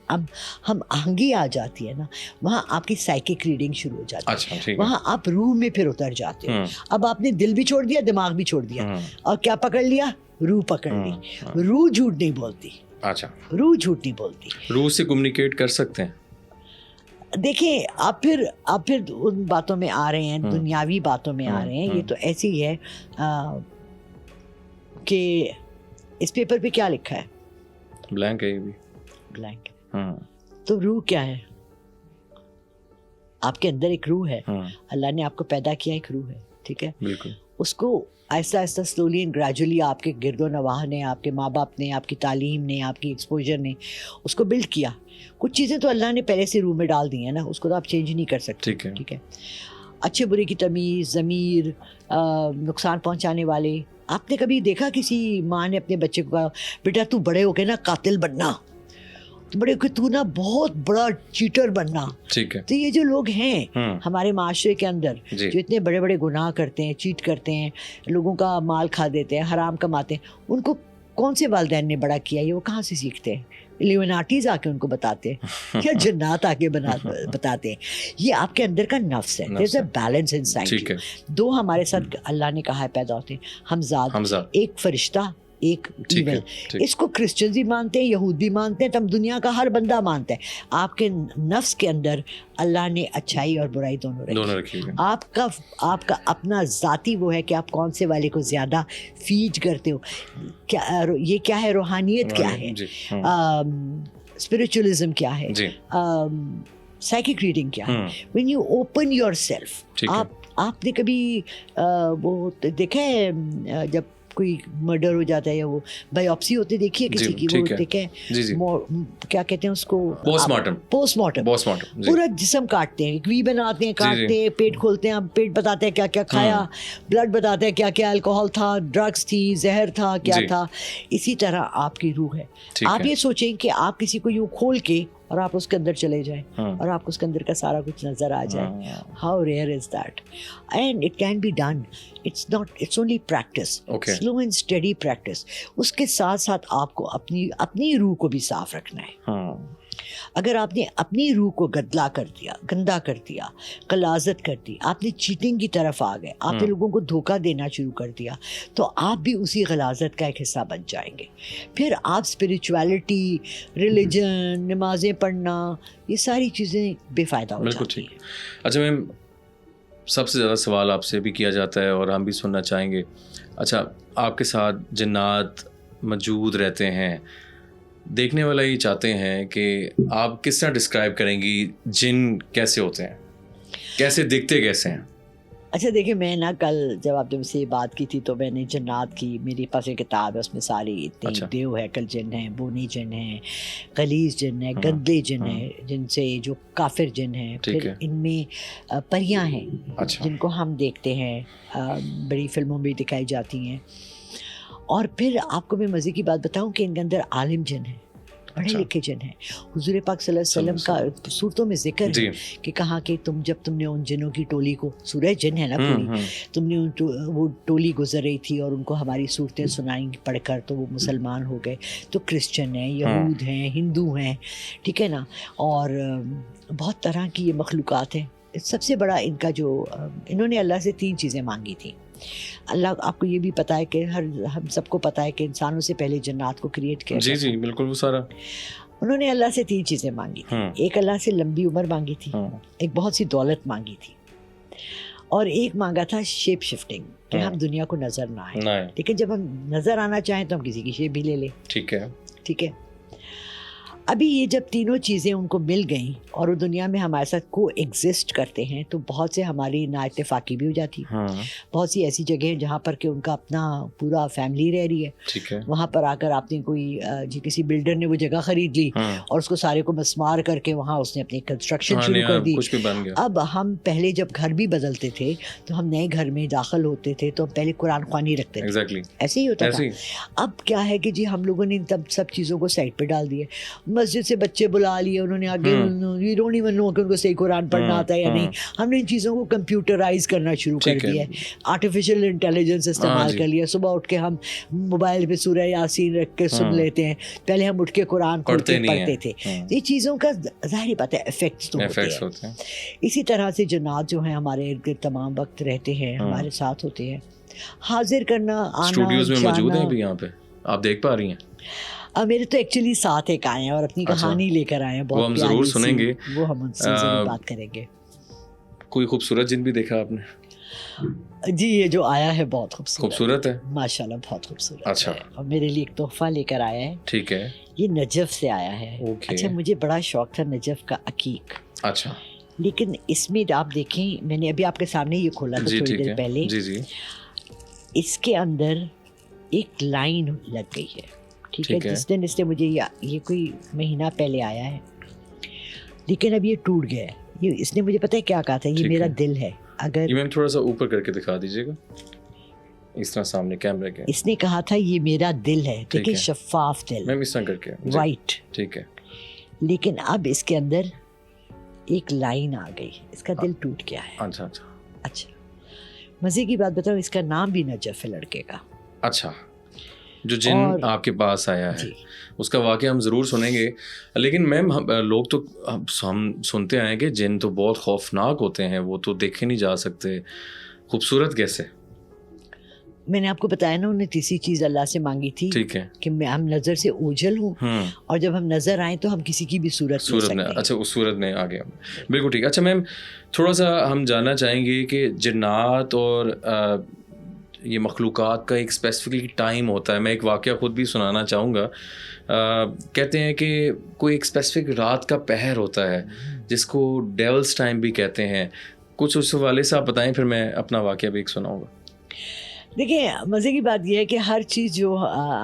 ہم آہنگی آ جاتی ہے نا, وہاں آپ کی سائیکک ریڈنگ شروع ہو جاتی ہے, وہاں آپ روح میں پھر اتر جاتے ہو. اب آپ نے دل بھی چھوڑ دیا, دماغ بھی چھوڑ دیا, اور کیا پکڑ لیا؟ روح پکڑ لی. روح جھوٹ نہیں بولتی. اچھا, روح جھوٹ نہیں بولتی. روح سے کمیونیکیٹ کر سکتے ہیں. دیکھیں آپ پھر ان باتوں میں آ رہے ہیں, دنیاوی باتوں میں آ رہے ہیں. یہ تو ایسی ہی ہے کہ اس پیپر پہ کیا لکھا ہے؟ بلینک ہے, یہ بھی بلینک. تو روح کیا ہے؟ آپ کے اندر ایک روح ہے, اللہ نے آپ کو پیدا کیا ایک روح ہے, ٹھیک ہے, بالکل. اس کو آہستہ آہستہ سلولی اینڈ گریجولی آپ کے گرد و نواح نے, آپ کے ماں باپ نے, آپ کی تعلیم نے, آپ کی ایکسپوجر نے اس کو بلڈ کیا. کچھ چیزیں تو اللہ نے پہلے سے روح میں ڈال دی ہیں نا, اس کو تو آپ چینج نہیں کر سکتے, ٹھیک ہے. اچھے برے کی تمیز, ضمیر, نقصان پہنچانے والے. آپ نے کبھی دیکھا کسی ماں نے اپنے بچے کو کہا بیٹا تو بڑے ہو کے نا قاتل بننا, تو بڑے ہو کے تو نا بہت بڑا چیٹر بننا. ٹھیک ہے. تو یہ جو لوگ ہیں ہمارے معاشرے کے اندر جو اتنے بڑے بڑے گناہ کرتے ہیں, چیٹ کرتے ہیں, لوگوں کا مال کھا دیتے ہیں, حرام کماتے ہیں, ان کو کون سے والدین نے بڑا کیا؟ یہ وہ کہاں سے سیکھتے ہیں؟ لیوناٹیز آ کے ان کو بتاتے ہیں یا جنات آ کے بتاتے ہیں. یہ آپ کے اندر کا نفس ہے. There's a balance inside. دو ہمارے ساتھ اللہ نے کہا ہے پیدا ہوتے ہیں, ہمزاد, ایک فرشتہ, ایک ایول. اس کو کرسچنز بھی مانتے ہیں, یہود بھی مانتے ہیں, تم دنیا کا ہر بندہ مانتا ہے. آپ کے نفس کے اندر اللہ نے اچھائی اور برائی دونوں رکھی. آپ کا اپنا ذاتی وہ ہے کہ آپ کون سے والے کو زیادہ فیڈ کرتے ہو. یہ کیا ہے؟ روحانیت کیا ہے, اسپرچولیزم کیا ہے, سائیکک ریڈنگ کیا ہے. when you open yourself, آپ نے کبھی وہ دیکھا ہے جب کوئی مرڈر ہو جاتا ہے یا وہ بایوپسی ہوتے دیکھیے کسی کی, وہ دیکھیں کیا کہتے ہیں اس کو, پوسٹ مارٹم. پورا جسم کاٹتے ہیں, وی بناتے ہیں, کاٹتے ہیں, پیٹ کھولتے ہیں, پیٹ بتاتے ہیں کیا کیا کھایا, بلڈ بتاتے ہیں کیا کیا الکوہول تھا, ڈرگس تھی, زہر تھا, کیا تھا. اسی طرح آپ کی روح ہے. آپ یہ سوچیں کہ آپ کسی کو یوں کھول کے اور آپ اس کے اندر چلے جائیں اور آپ کو اس کے اندر کا سارا کچھ نظر آ جائے. How rare is that, and it can be done. It's only practice, slow and study practice. اس کے ساتھ ساتھ آپ کو اپنی روح کو بھی صاف رکھنا ہے. اگر آپ نے اپنی روح کو گندا کر دیا, غلاظت کر دی, آپ نے چیٹنگ کی طرف آ گئے, آپ نے لوگوں کو دھوکہ دینا شروع کر دیا, تو آپ بھی اسی غلاظت کا ایک حصہ بن جائیں گے. پھر آپ اسپرچویلٹی, ریلیجن, نمازیں پڑھنا, یہ ساری چیزیں بے فائدہ ہو جاتی ہیں. اچھا میم, سب سے زیادہ سوال آپ سے بھی کیا جاتا ہے اور ہم بھی سننا چاہیں گے. اچھا, آپ کے ساتھ جنات موجود رہتے ہیں, دیکھنے والا یہ چاہتے ہیں کہ آپ کس طرح ڈسکرائب کریں گی جن کیسے ہوتے ہیں, کیسے دکھتے کیسے ہیں؟ اچھا دیکھیں, میں نا کل جب آپ نے مجھ سے یہ بات کی تھی تو میں نے جنات کی, میرے پاس ایک کتاب ہے, اس میں ساری اتنے دیو ہیکل جن ہیں, بونی جن ہیں, غلیظ جن ہیں, گندے جن ہیں, جن سے جو کافر جن ہیں. پھر ان میں پریاں ہیں جن کو ہم دیکھتے ہیں, بڑی فلموں میں دکھائی جاتی ہیں. اور پھر آپ کو میں مزے کی بات بتاؤں کہ ان کے اندر عالم جن ہیں, پڑھے لکھے جن ہیں. حضور پاک صلی اللہ علیہ وسلم کا صورتوں میں ذکر ہے کہ کہا کہ جب تم نے ان جنوں کی ٹولی کو, سورہ جن ہے نا پوری, تم نے وہ ٹولی گزر رہی تھی اور ان کو ہماری صورتیں سنائیں پڑھ کر, تو وہ مسلمان ہو گئے. تو کرسچن ہیں, یہود ہیں, ہندو ہیں, ٹھیک ہے نا, اور بہت طرح کی یہ مخلوقات ہیں. سب سے بڑا ان کا جو, انہوں نے اللہ سے 3 چیزیں مانگی تھیں. اللہ, آپ کو یہ بھی پتا ہے کہ ہم سب کو پتا ہے کہ انسانوں سے پہلے جنات کو کریٹ کیا. جی بالکل, وہ سارا انہوں نے اللہ سے 3 چیزیں مانگی تھی. ایک اللہ سے لمبی عمر مانگی تھی, ایک بہت سی دولت مانگی تھی, اور ایک مانگا تھا شیپ شفٹنگ, کہ ہم دنیا کو نظر نہ آئے. لیکن جب ہم نظر آنا چاہیں تو ہم کسی کی شیپ بھی لے لیں. ٹھیک ہے. ابھی یہ جب تینوں چیزیں ان کو مل گئیں اور وہ دنیا میں ہمارے ساتھ کو ایگزسٹ کرتے ہیں, تو بہت سے ہماری نا اتفاقی بھی ہو جاتی ہے. بہت سی ایسی جگہ ہیں جہاں پر کہ ان کا اپنا پورا فیملی رہ رہی ہے. وہاں پر آ کر آپ نے کوئی کسی بلڈر نے وہ جگہ خرید لی اور اس کو سارے کو مسمار کر کے وہاں اس نے اپنی کنسٹرکشن شروع کر دی. اب ہم پہلے جب گھر بھی بدلتے تھے تو ہم نئے گھر میں داخل ہوتے تھے تو پہلے قرآن خوانی رکھتے تھے. ایسے ہی ہوتا تھا. اب کیا ہے کہ جی ہم لوگوں نے ان سب چیزوں کو سائڈ پہ ڈال دیے. مسجد سے بچے بلا لیے انہوں نے آگے, یو ڈونٹ ایون نو کہ ان کو صحیح قرآن پڑھنا آتا ہے یا نہیں. ہم نے ان چیزوں کو کمپیوٹرائز کرنا شروع کر دیا ہے, آرٹیفیشیل انٹیلیجنس استعمال کر لیا. صبح اٹھ کے ہم موبائل پہ سورہ یاسین رکھ کے سن لیتے ہیں, پہلے ہم اٹھ کے قرآن پڑھتے تھے. یہ چیزوں کا ظاہر بات ہے افیکٹس تو ہوتے ہیں. اسی طرح سے جنات جو ہیں ہمارے ارد گرد تمام وقت رہتے ہیں, ہمارے ساتھ ہوتے ہیں. حاضر کرنا, آنا, اسٹوڈیوز میں موجود ہیں بھی یہاں پہ, آپ دیکھ پا رہی ہیں؟ میرے تو ایکچولی ساتھ ایک آئے ہیں اور اپنی کہانی لے کر آئے ہیں, وہ ہم ضرور سنیں گے, وہ ہم ان سے ضرور بات کریں گے. کوئی خوبصورت جن بھی دیکھا آپ نے؟ جی یہ جو آیا ہے بہت خوبصورت ہے ماشاءاللہ, بہت خوبصورت. اچھا, اور میرے لیے ایک تحفہ لے کر آیا ہے. ٹھیک ہے, یہ نجف سے آیا ہے. اچھا, مجھے بڑا شوق تھا نجف کا عقیق. اچھا, لیکن اس میں آپ دیکھیں, میں نے ابھی آپ کے سامنے یہ کھولا تھا تھوڑی دیر پہلے. جی جی, اس کے اندر ایک لائن لگ گئی ہے. ٹھیک ہے, جس دن اس نے مجھے یہ کوئی مہینہ پہلے آیا ہے, لیکن اب یہ ٹوٹ گیا ہے. یہ اس نے مجھے پتہ ہے کیا کہا تھا, یہ میرا دل ہے. اگر یہ میم تھوڑا سا اوپر کر کے دکھا دیجیے گا, اس طرح سامنے کیمرے کے. اس نے کہا تھا یہ میرا دل ہے, دیکھیں شفاف دل, میم اس طرح کر کے وائٹ. ٹھیک ہے, لیکن اب اس کے اندر ایک لائن آ گئی, اس کا دل ٹوٹ گیا ہے. اچھا اچھا اچھا, مزے کی بات بتاؤں, اس کا نام بھی نجف ہے لڑکے کا. اچھا, جو جن آپ کے پاس آیا ہے اس کا واقعہ ہم ضرور سنیں گے. لیکن میم لوگ تو ہم سنتے آئے کہ جن تو بہت خوفناک ہوتے ہیں, وہ تو دیکھے نہیں جا سکتے, خوبصورت کیسے؟ میں نے آپ کو بتایا نا, انہوں نے تیسری چیز اللہ سے مانگی تھی. ٹھیک ہے, کہ میں ہم نظر سے اوجھل ہوں, اور جب ہم نظر آئیں تو ہم کسی کی بھی صورت میں. اچھا, اس صورت میں آ گیا, بالکل ٹھیک. اچھا میم, تھوڑا سا ہم جاننا چاہیں گے کہ جنات اور یہ مخلوقات کا ایک اسپیسیفکلی ٹائم ہوتا ہے. میں ایک واقعہ خود بھی سنانا چاہوں گا. کہتے ہیں کہ کوئی ایک اسپیسیفک رات کا پہر ہوتا ہے جس کو ڈیولز ٹائم بھی کہتے ہیں. کچھ اس حوالے سے آپ بتائیں, پھر میں اپنا واقعہ بھی ایک سناؤں گا. دیکھیں, مزے کی بات یہ ہے کہ ہر چیز جو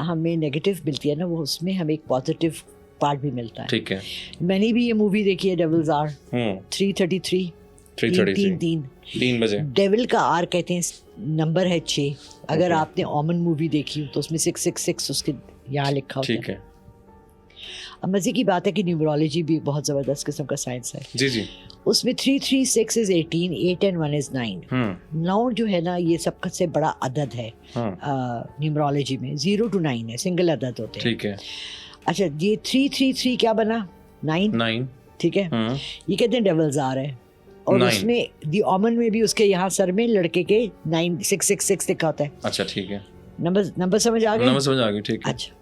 ہمیں نیگیٹو ملتی ہے نا, وہ اس میں ہمیں ایک پازیٹیو پارٹ بھی ملتا ہے. ٹھیک ہے, میں نے بھی یہ مووی دیکھی ہے, ڈیولز آر 333 3 بجے. ڈیول کا آر کہتے ہیں, نمبر ہے 6. اگر آپ نے اومن مووی دیکھی تو اس میں 666 اس کے یہاں لکھا ہوتا ہے. ٹھیک ہے. اب مزے کی بات ہے کہ نیورولوجی بھی بہت زبردست قسم کا سائنس ہے. جی جی, اس میں 336 is 18, 8 and 1 is 9. 9 جو ہے نا, یہ سب سے بڑا عدد ہے نیورولوجی میں. 0 to 9 ہے, سنگل عدد ہوتے ہیں. ٹھیک ہے. اچھا, یہ 333 کیا بنا, 9. ٹھیک ہے, یہ کہتے ہیں ڈیولز آر ہے. اور اس میں دی اومن میں بھی اس کے یہاں سر میں لڑکے کے 9666 لکھا ہوتا ہے. اچھا ٹھیک ہے, نمبر سمجھ آ گئے؟ نمبر سمجھ آ گئی. ٹھیک ہے. اچھا,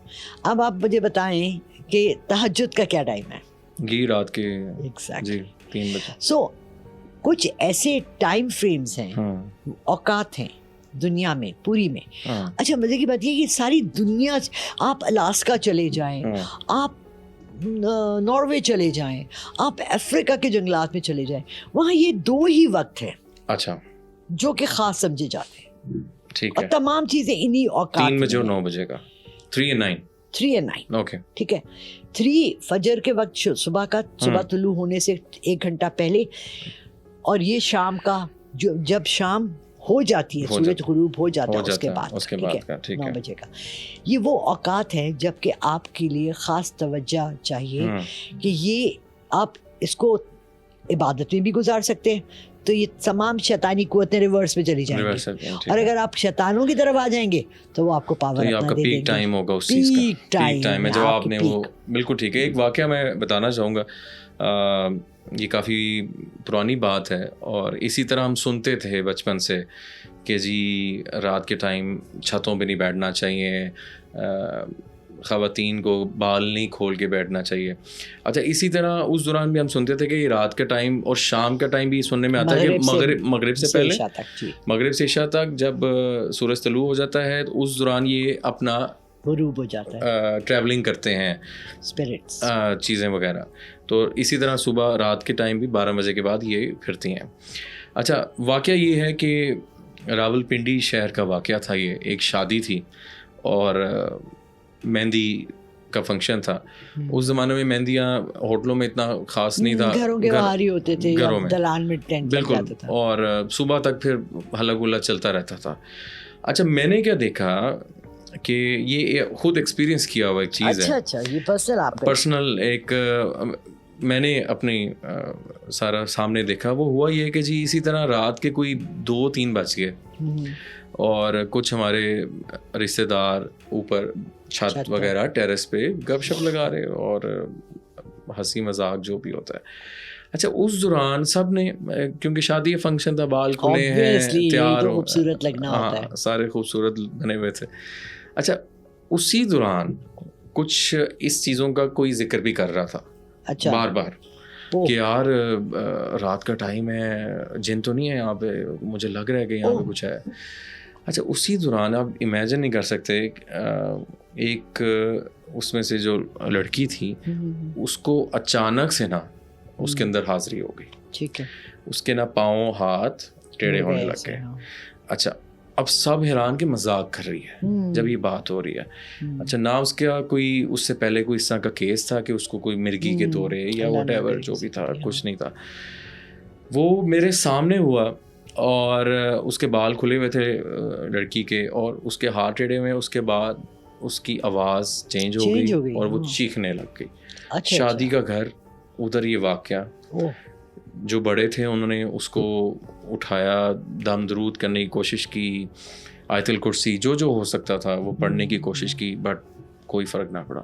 اب آپ مجھے بتائیں کہ تہجد کا کیا ٹائم ہے؟ گی رات کے ایگزیکٹلی 3 بجے. سو کچھ ایسے ٹائم فریمز ہیں, اوقات ہیں دنیا میں پوری میں. اچھا, مزے کی بات یہ کہ ساری دنیا, آپ الاسکا چلے جائیں, آپ ناروے چلے جائیں, آپ افریقہ کے جنگلات میں چلے جائیں, وہاں یہ 2 ہی وقت ہیں. اچھا, جو کہ خاص سمجھے جاتے ہیں. ٹھیک ہے. اور تمام چیزیں انہی اوقات 3 بجے اور 9 بجے کا 3 and 9. 3 and 9. اوکے, ٹھیک ہے. 3 فجر کے وقت, صبح کا, صبح طلوع ہونے سے 1 گھنٹہ پہلے, اور یہ شام کا, جب شام ہو جاتی ہے, سورج غروب ہو جاتا ہے اس کے بعد, 9 بجے کا. یہ وہ اوقات ہیں جب کہ آپ کے لیے خاص توجہ چاہیے کہ یہ آپ اس کو عبادت میں بھی گزار سکتے ہیں, تو یہ تمام شیطانی قوتیں ریورس میں چلی جائیں گی. اور اگر آپ شیطانوں کی طرف آ جائیں گے تو وہ آپ کو پاور اپنا دے دیں گے. پیک ٹائم ہوگا اس چیز کا, پیک ٹائم ہے جب آپ نے وہ. بالکل ٹھیک ہے. ایک واقعہ میں بتانا چاہوں گا, یہ کافی پرانی بات ہے, اور اسی طرح ہم سنتے تھے بچپن سے کہ جی رات کے ٹائم چھتوں پہ نہیں بیٹھنا چاہیے, خواتین کو بال نہیں کھول کے بیٹھنا چاہیے. اچھا, اسی طرح اس دوران بھی ہم سنتے تھے کہ رات کا ٹائم اور شام کا ٹائم بھی سننے میں آتا ہے کہ مغرب سے پہلے, مغرب سے عشاء تک جب سورج طلوع ہو جاتا ہے, تو اس دوران یہ اپنا غروب ہو جاتا ہے, ٹریولنگ کرتے ہیں اسپرٹس چیزیں وغیرہ. تو اسی طرح صبح رات کے ٹائم بھی 12 بجے کے بعد یہ پھرتی ہیں. اچھا, واقعہ یہ ہے کہ راول پنڈی شہر کا واقعہ تھا. یہ ایک شادی تھی اور مہندی کا فنکشن تھا. اس زمانے میں مہندیاں ہوٹلوں میں اتنا خاص نہیں تھا, گھروں کے باہر ہی ہوتے تھے, گھروں میں دلان میں ٹینٹ لگ جاتا تھا, اور صبح تک پھر ہلا گلا چلتا رہتا تھا. اچھا, میں نے کیا دیکھا, کہ یہ خود ایکسپیرینس کیا ہوا ایک چیز ہے. اچھا یہ پرسنل ایک میں نے اپنی سارا سامنے دیکھا. وہ ہوا یہ کہ جی اسی طرح رات کے کوئی 2-3 بج گئے اور کچھ ہمارے رشتے دار اوپر چھت وغیرہ ٹیرس پہ گپ شپ لگا رہے اور ہنسی مذاق جو بھی ہوتا ہے. اچھا اس دوران سب نے, کیونکہ شادی فنکشن تھا, بال کھلے ہیں, تیار خوبصورت لگنا ہوتا ہے, سارے خوبصورت بنے ہوئے تھے. اچھا اسی دوران کچھ اس چیزوں کا کوئی ذکر بھی کر رہا تھا بار بار کہ یار رات کا ٹائم ہے, جن تو نہیں ہے یہاں پہ, مجھے لگ رہا ہے کہ یہاں پہ کچھ ہے. اچھا اسی دوران آپ امیجن نہیں کر سکتے, ایک اس میں سے جو لڑکی تھی اس کو اچانک سے نا اس کے اندر حاضری ہو گئی. ٹھیک ہے. اس کے نا پاؤں ہاتھ ٹیڑھے ہونے لگ گئے. اچھا اب سب حیران کہ مذاق کر رہی ہے جب یہ بات ہو رہی ہے. اچھا نہ اس کا کوئی اس سے پہلے کوئی اس طرح کا کیس تھا کہ اس کو کوئی مرغی کے دورے یا واٹ ایور جو بھی تھا, کچھ نہیں تھا. وہ میرے سامنے ہوا اور اس کے بال کھلے ہوئے تھے لڑکی کے اور اس کے ہاتھ ٹیڑھے ہوئے. اس کے بعد اس کی آواز چینج ہو گئی اور وہ چیخنے لگ گئی. شادی کا گھر ادھر یہ واقعہ. جو بڑے تھے انہوں نے اس کو اٹھایا, دم درود کرنے کی کوشش کی, آیت الکرسی جو ہو سکتا تھا وہ پڑھنے کی کوشش کی, بٹ کوئی فرق نہ پڑا.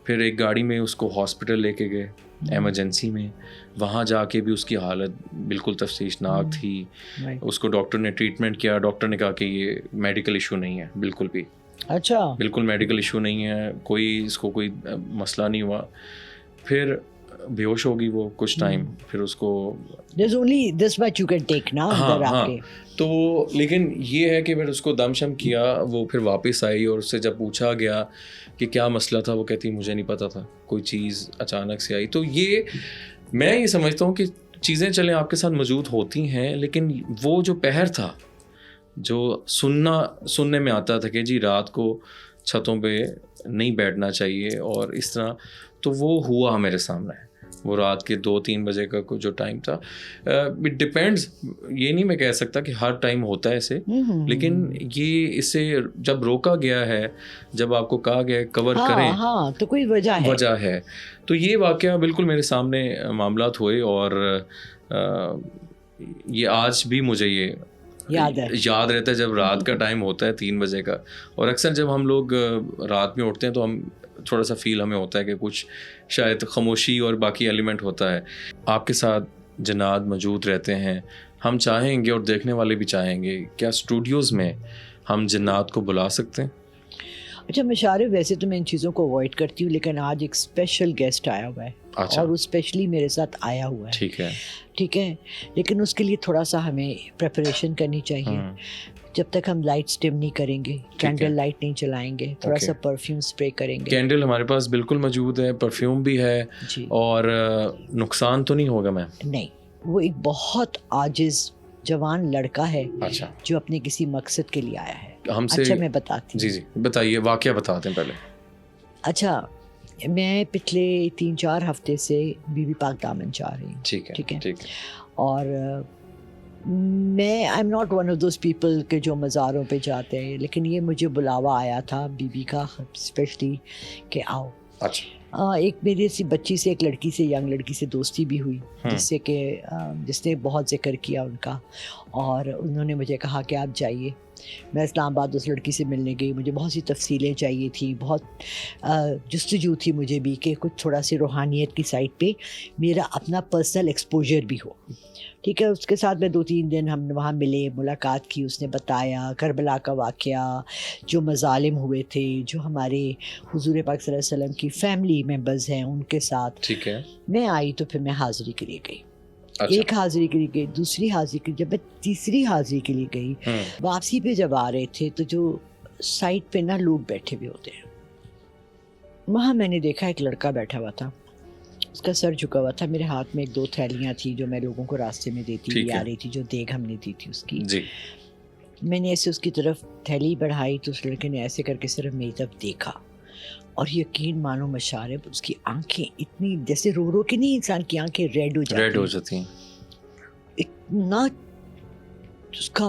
پھر ایک گاڑی میں اس کو ہاسپٹل لے کے گئے ایمرجنسی میں. وہاں جا کے بھی اس کی حالت بالکل تشویشناک تھی. اس کو ڈاکٹر نے ٹریٹمنٹ کیا, ڈاکٹر نے کہا کہ یہ میڈیکل ایشو نہیں ہے بالکل بھی. اچھا بالکل میڈیکل ایشو نہیں ہے, کوئی اس کو کوئی مسئلہ نہیں ہوا. پھر بے ہوش ہوگی وہ کچھ ٹائم, پھر اس کو تو لیکن یہ ہے کہ پھر اس کو دم شم کیا, وہ پھر واپس آئی اور اس سے جب پوچھا گیا کہ کیا مسئلہ تھا وہ کہتی مجھے نہیں پتا تھا, کوئی چیز اچانک سے آئی. تو یہ میں یہ سمجھتا ہوں کہ چیزیں چلیں آپ کے ساتھ موجود ہوتی ہیں, لیکن وہ جو پہر تھا جو سننے میں آتا تھا کہ جی رات کو چھتوں پہ نہیں بیٹھنا چاہیے اور اس طرح, تو وہ ہوا میرے سامنے. وہ رات کے 2-3 بجے کا جو ٹائم تھا, اٹ ڈپینڈز, یہ نہیں میں کہہ سکتا کہ ہر ٹائم ہوتا ہے ایسے, لیکن یہ اسے جب روکا گیا ہے, جب آپ کو کہا گیا ہے کور کریں تو کوئی وجہ ہے. تو یہ واقعہ بالکل میرے سامنے معاملات ہوئے اور یہ آج بھی مجھے یہ یاد رہتا ہے جب رات کا ٹائم ہوتا ہے 3 بجے کا. اور اکثر جب ہم لوگ رات میں اٹھتے ہیں تو ہم تھوڑا سا فیل ہمیں ہوتا ہے کہ کچھ شاید خاموشی اور باقی ایلیمنٹ ہوتا ہے. آپ کے ساتھ جنات موجود رہتے ہیں, ہم چاہیں گے اور دیکھنے والے بھی چاہیں گے, کیا اسٹوڈیوز میں ہم جنات کو بلا سکتے ہیں؟ اچھا مشارف, ویسے تو میں ان چیزوں کو اوائڈ کرتی ہوں, لیکن آج ایک اسپیشل گیسٹ آیا ہوا ہے اور وہ اسپیشلی میرے ساتھ آیا ہوا ہے. ٹھیک ہے, لیکن اس کے لیے تھوڑا سا ہمیں پریپریشن کرنی چاہیے. جب تک ہم لائٹس ڈم نہیں کریں گے, کینڈل لائٹ نہیں جلائیں گے, تھوڑا سا پرفیوم اسپرے کریں گے. کینڈل ہمارے پاس بالکل موجود ہے, پرفیوم بھی ہے, اور نقصان تو نہیں ہوگا میم؟ نہیں, وہ ایک بہت عاجز جوان لڑکا ہے جو اپنے کسی مقصد کے لیے آیا ہے. ہم سے اچھا میں بتاتی ہوں. جی بتائیے, واقعہ بتاتے ہیں پہلے. اچھا میں پچھلے 3-4 ہفتے سے بی بی پاک دامن چاہ رہی ہوں. ٹھیک ہے. اور میں I am not one of those people کہ جو مزاروں پہ جاتے ہیں, لیکن یہ مجھے بلاوا آیا تھا بی بی کا اسپیشلی کہ آؤ. ایک میری سی بچی سے, ایک لڑکی سے, ینگ لڑکی سے دوستی بھی ہوئی جس نے بہت ذکر کیا ان کا, اور انہوں نے مجھے کہا کہ آپ جائیے. میں اسلام آباد اس لڑکی سے ملنے گئی, مجھے بہت سی تفصیلیں چاہیے تھی, بہت جستجو تھی مجھے بھی کہ کچھ تھوڑا سی روحانیت کی سائڈ پہ میرا اپنا پرسنل ایکسپوجر بھی ہو. ٹھیک ہے, اس کے ساتھ میں 2-3 دن ہم وہاں ملے, ملاقات کی. اس نے بتایا کربلا کا واقعہ, جو مظالم ہوئے تھے, جو ہمارے حضور پاک صلی اللہ علیہ وسلم کی فیملی ممبرز ہیں ان کے ساتھ. ٹھیک ہے. میں آئی تو پھر میں حاضری کے لیے گئی. ایک حاضری کے لیے گئی, دوسری حاضری کے لیے, جب میں تیسری حاضری کے لیے گئی, واپسی پہ جب آ رہے تھے تو جو سائڈ پہ نا لوگ بیٹھے ہوئے ہوتے ہیں, وہاں میں نے دیکھا ایک لڑکا بیٹھا ہوا تھا, اس کا سر جھکا ہوا تھا. میرے ہاتھ میں 1-2 تھیلیاں تھیں جو میں لوگوں کو راستے میں دیتی آ رہی تھی, جو دیگ ہم نے دی تھی اس کی. میں نے ایسے اس کی طرف تھیلی بڑھائی تو اس لڑکے نے ایسے کر کے صرف میری طرف دیکھا, اور یقین مانو مشارب, اس کی آنکھیں اتنی جیسے رو کے نہیں, انسان کی آنکھیں ریڈ ہو جاتی ہیں, اتنا اس کا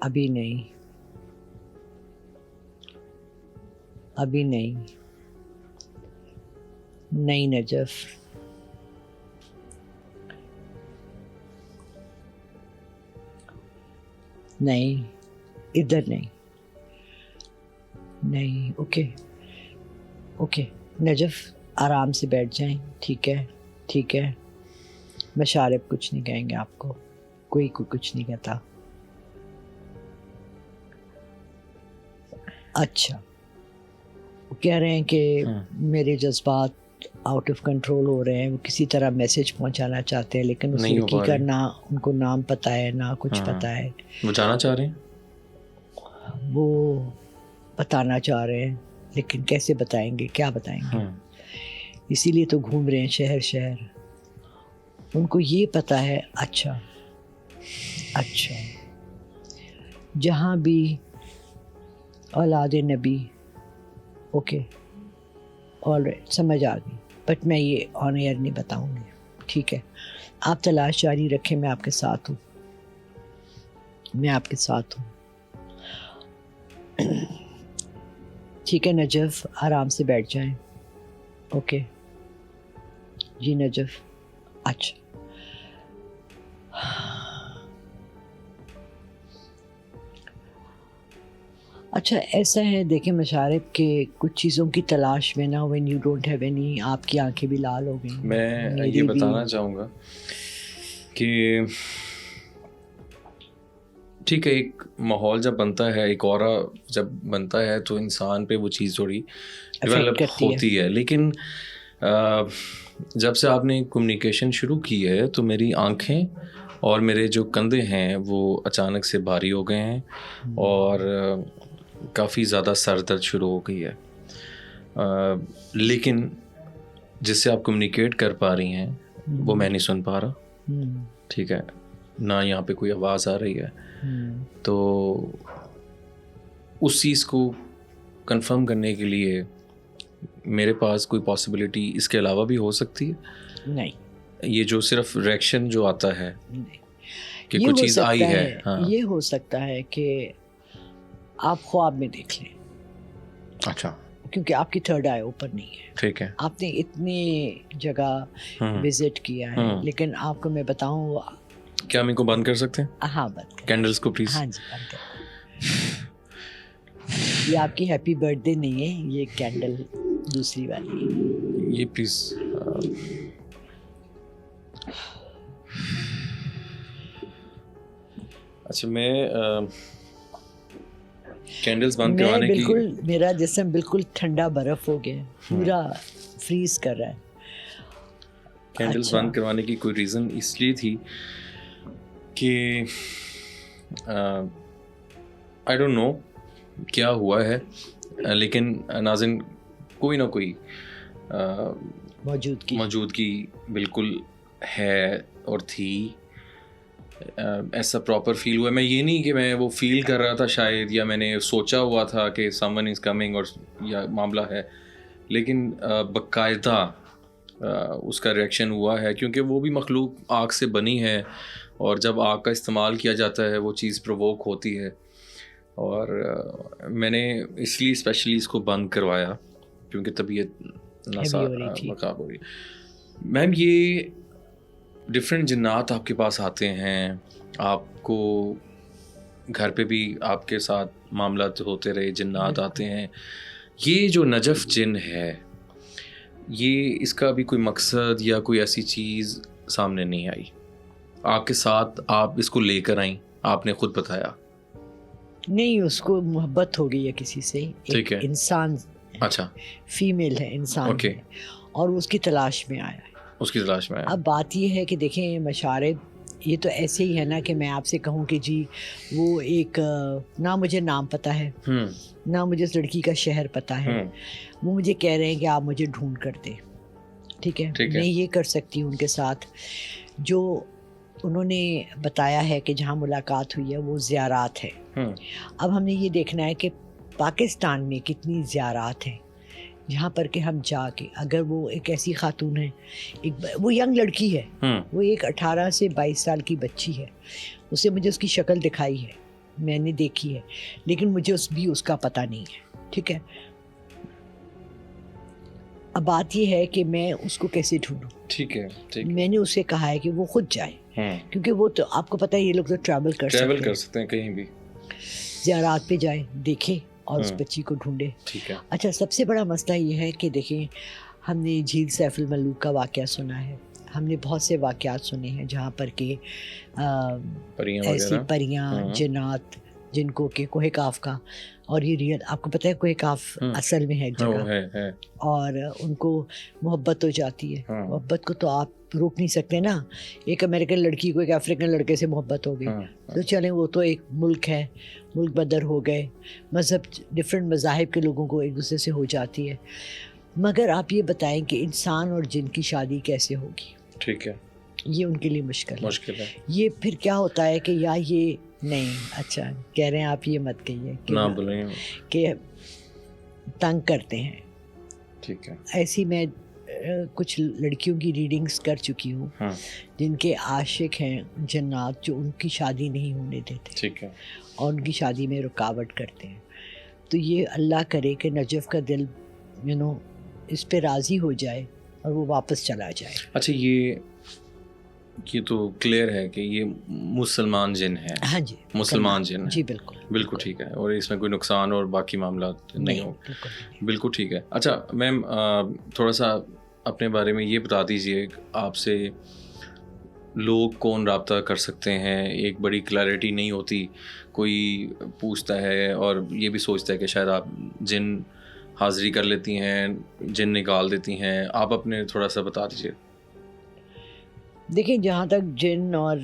ابھی نہیں، ابھی نہیں، نہیں نجف، نہیں، ادھر نہیں، نہیں. اوکے اوکے نجف، آرام سے بیٹھ جائیں. ٹھیک ہے، ٹھیک ہے. مشارب کچھ نہیں کہیں گے آپ کو، کوئی کچھ نہیں کہتا. اچھا، وہ کہہ رہے ہیں کہ میرے جذبات آؤٹ آف کنٹرول ہو رہے ہیں. وہ کسی طرح میسج پہنچانا چاہتے ہیں، لیکن اس لڑکی کا نہ ان کو نام پتہ ہے نہ کچھ پتہ ہے. وہ جانا چاہ رہے ہیں، وہ بتانا چاہ رہے ہیں، لیکن کیسے بتائیں گے، کیا بتائیں گے. اسی لیے تو گھوم رہے ہیں شہر شہر. ان کو یہ پتہ ہے. اچھا اچھا، جہاں بھی اولاد نبی. اوکے آلرائٹ، سمجھ آ گئی. بٹ میں یہ آن ایئر نہیں بتاؤں گی. ٹھیک ہے، آپ تلاش جاری رکھیں، میں آپ کے ساتھ ہوں، میں آپ کے ساتھ ہوں. ٹھیک ہے نجف، آرام سے بیٹھ جائیں. اوکے جی نجف. اچھا اچھا، ایسا ہے دیکھیں مشارب کے کچھ چیزوں کی تلاش میں نا، when you don't have any, آپ کی آنکھیں بھی لال ہو گئی. میں یہ بتانا چاہوں گا کہ ٹھیک ہے، ایک ماحول جب بنتا ہے، ایک اورا جب بنتا ہے، تو انسان پہ وہ چیز تھوڑی ڈیولپ ہوتی ہے. لیکن جب سے آپ نے کمیونیکیشن شروع کی ہے تو میری آنکھیں اور میرے جو کندھے ہیں وہ اچانک سے بھاری ہو گئے ہیں، اور کافی زیادہ سر درد شروع ہو گئی ہے. لیکن جس سے آپ کمیونیکیٹ کر پا رہی ہیں وہ میں نہیں سن پا رہا. ٹھیک ہے، نہ یہاں پہ کوئی آواز آ رہی ہے. تو اس چیز کو کنفرم کرنے کے لیے میرے پاس کوئی پاسبلٹی اس کے علاوہ بھی ہو سکتی ہے؟ نہیں، یہ جو صرف ریئیکشن جو آتا ہے کہ یہ کوئی چیز آئی ہے، یہ ہو سکتا ہے کہ آپ خواب میں دیکھ لیں. اچھا، کیونکہ آپ کی تھرڈ آئی اوپن نہیں ہے. ٹھیک ہے، آپ نے اتنی جگہ وزٹ کیا ہے، لیکن آپ کو میں بتاؤں، کیا ہم ان کو بند کر سکتے ہیں؟ ہاں بند کر. کینڈلز کو پلیز. ہاں جی بند کر. یہ آپ کی ہیپی برتھ ڈے نہیں ہے، یہ کینڈل دوسری والی، یہ پلیز. اچھا، میں کینڈلز بند کروانے کی، بالکل میرا جسم بالکل ٹھنڈا برف ہو گیا، پورا فریز کر رہا ہے. کینڈلز بند کروانے کی کوئی ریزن اس لیے تھی کہ آئی ڈونٹ نو کیا ہوا ہے، لیکن ناظرین کوئی نہ کوئی موجودگی بالکل ہے اور تھی. ایسا پراپر فیل ہوا. میں یہ نہیں کہ میں وہ فیل کر رہا تھا شاید، یا میں نے سوچا ہوا تھا کہ سم ون از کمنگ اور یا معاملہ ہے، لیکن باقاعدہ اس کا ریئیکشن ہوا ہے، کیونکہ وہ بھی مخلوق آگ سے بنی ہے، اور جب آگ کا استعمال کیا جاتا ہے وہ چیز پرووک ہوتی ہے. اور میں نے اس لیے اسپیشلی اس کو بند کروایا کیونکہ طبیعت مقاب ہو رہی. میم، یہ ڈفرینٹ جنات آپ کے پاس آتے ہیں، آپ کو گھر پہ بھی آپ کے ساتھ معاملات ہوتے رہے، جنات آتے ہیں. یہ جو نجف جن ہے، یہ اس کا بھی کوئی مقصد یا کوئی ایسی چیز سامنے نہیں آئی آپ کے ساتھ؟ آپ اس کو لے کر آئیں، آپ نے خود بتایا. نہیں، اس کو محبت ہو گئی ہے کسی سے، ایک انسان. اچھا، فیمیل ہے، انسان ہے، اور اس کی تلاش میں آیا ہے. اس کی تلاش میں آیا. اب بات یہ ہے کہ دیکھیں مشارب، یہ تو ایسے ہی ہے نا کہ میں آپ سے کہوں کہ جی وہ ایک، نہ مجھے نام پتہ ہے، نہ مجھے اس لڑکی کا شہر پتہ ہے. وہ مجھے کہہ رہے ہیں کہ آپ مجھے ڈھونڈ کر دیں. ٹھیک ہے، میں یہ کر سکتی ہوں ان کے ساتھ. جو انہوں نے بتایا ہے کہ جہاں ملاقات ہوئی ہے وہ زیارات ہے. اب ہم نے یہ دیکھنا ہے کہ پاکستان میں کتنی زیارات ہیں جہاں پر کہ ہم جا کے، اگر وہ ایک ایسی خاتون ہے، وہ ینگ لڑکی ہے، وہ ایک 18 سے 22 سال کی بچی ہے، اسے مجھے اس کی شکل دکھائی ہے، میں نے دیکھی ہے، لیکن مجھے اس کا پتہ نہیں ہے. ٹھیک ہے، اب بات یہ ہے کہ میں اس کو کیسے ڈھونڈوں. ٹھیک ہے، میں نے اسے کہا ہے کہ وہ خود جائے، کیونکہ وہ تو آپ کو پتہ ہے یہ لوگ تو ٹریول کر سکتے ہیں کہیں بھی، زیارات پہ جائے، دیکھے اور اس بچی کو ڈھونڈے. ٹھیک ہے. اچھا، سب سے بڑا مسئلہ یہ ہے کہ دیکھیں، ہم نے جھیل سیف الملوک کا واقعہ سنا ہے، ہم نے بہت سے واقعات سنے ہیں جہاں پر کہ ایسی پریاں، جنات جن کو کہ کوہ کاف کا، اور یہ ریئل آپ کو پتہ ہے کوہ کاف اصل میں ہے ایک جگہ، اور ان کو محبت ہو جاتی ہے. محبت کو تو آپ روک نہیں سکتے نا. ایک امریکن لڑکی کو ایک افریقن لڑکے سے محبت ہو گئی تو چلیں، وہ تو ایک ملک ہے، ملک بدر ہو گئے، مذہب ڈفرینٹ مذاہب کے لوگوں کو ایک دوسرے سے ہو جاتی ہے. مگر آپ یہ بتائیں کہ انسان اور جن کی شادی کیسے ہوگی؟ ٹھیک ہے، یہ ان کے لیے مشکل ہے. یہ پھر کیا ہوتا ہے کہ یا یہ نہیں، اچھا کہہ رہے ہیں آپ، یہ مت کہیے کہ تنگ کرتے ہیں. ٹھیک ہے. ایسی میں کچھ لڑکیوں کی ریڈنگز کر چکی ہوں جن کے عاشق ہیں جنات، جو ان کی شادی نہیں ہونے دیتے. ٹھیک ہے. اور ان کی شادی میں رکاوٹ کرتے ہیں. تو یہ اللہ کرے کہ نجف کا دل اس پہ راضی ہو جائے اور وہ واپس چلا جائے. اچھا، یہ تو کلیئر ہے کہ یہ مسلمان جن ہے. ہاں جی، مسلمان جن ہے. جی بالکل ٹھیک ہے، اور اس میں کوئی نقصان اور باقی معاملات نہیں ہو. بالکل ٹھیک ہے. اچھا میم، تھوڑا سا اپنے بارے میں یہ بتا دیجیے، آپ سے لوگ کون رابطہ کر سکتے ہیں؟ ایک بڑی کلیئرٹی نہیں ہوتی، کوئی پوچھتا ہے اور یہ بھی سوچتا ہے کہ شاید آپ جن حاضری کر لیتی ہیں، جن نکال دیتی ہیں. آپ اپنے تھوڑا سا بتا دیجیے. دیکھیں، جہاں تک جن اور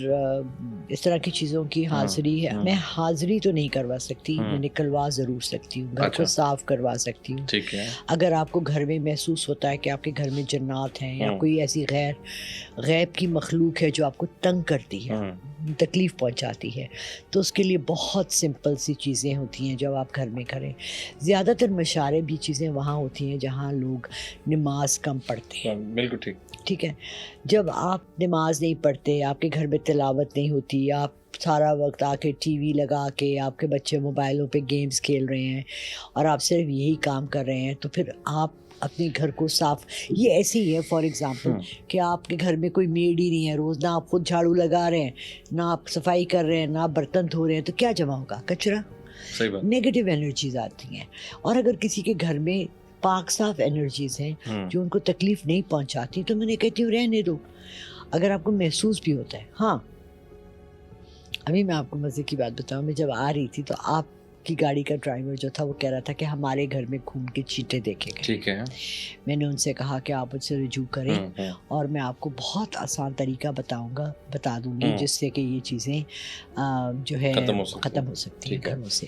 اس طرح کی چیزوں کی حاضری ہے، میں حاضری تو نہیں کروا سکتی، میں نکلوا ضرور سکتی ہوں، گھر کو صاف کروا سکتی ہوں. ٹھیک ہے. اگر آپ کو گھر میں محسوس ہوتا ہے کہ آپ کے گھر میں جنات ہیں یا کوئی ایسی غیب کی مخلوق ہے جو آپ کو تنگ کرتی ہے، تکلیف پہنچاتی ہے، تو اس کے لیے بہت سمپل سی چیزیں ہوتی ہیں جو آپ گھر میں کریں. زیادہ تر مشارے بھی چیزیں وہاں ہوتی ہیں جہاں لوگ نماز کم پڑھتے ہیں. بالکل ٹھیک ہے. جب آپ نماز نہیں پڑھتے، آپ کے گھر میں تلاوت نہیں ہوتی، آپ سارا وقت آ کے ٹی وی لگا کے آپ کے بچے موبائلوں پہ گیمز کھیل رہے ہیں اور آپ صرف یہی کام کر رہے ہیں، تو پھر آپ اپنے گھر کو صاف، یہ ایسے ہی ہے فار ایگزامپل کہ آپ کے گھر میں کوئی میڈ ہی نہیں ہے، روز نہ آپ خود جھاڑو لگا رہے ہیں، نہ آپ صفائی کر رہے ہیں، نہ آپ برتن دھو رہے ہیں، تو کیا جمع ہوگا؟ کچرا. نیگیٹو انرجیز آتی ہیں. اور اگر کسی کے گھر میں پاک صاف انرجیز ہیں جو ان کو تکلیف نہیں پہنچاتی، تو میں نے کہتی ہوں رہنے دو. اگر آپ کو محسوس بھی ہوتا ہے. ہاں، ابھی میں آپ کو مزے کی بات بتاؤں، میں جب آ رہی تھی تو آپ کی گاڑی کا ڈرائیور جو تھا وہ کہہ رہا تھا کہ ہمارے گھر میں خون کے چھینٹے دیکھے گئے. ٹھیک ہے. میں نے ان سے کہا کہ آپ مجھ سے رجوع کریں اور میں آپ کو بہت آسان طریقہ بتا دوں گی جس سے کہ یہ چیزیں جو ہے ختم ہو سکتی ہیں گھروں سے.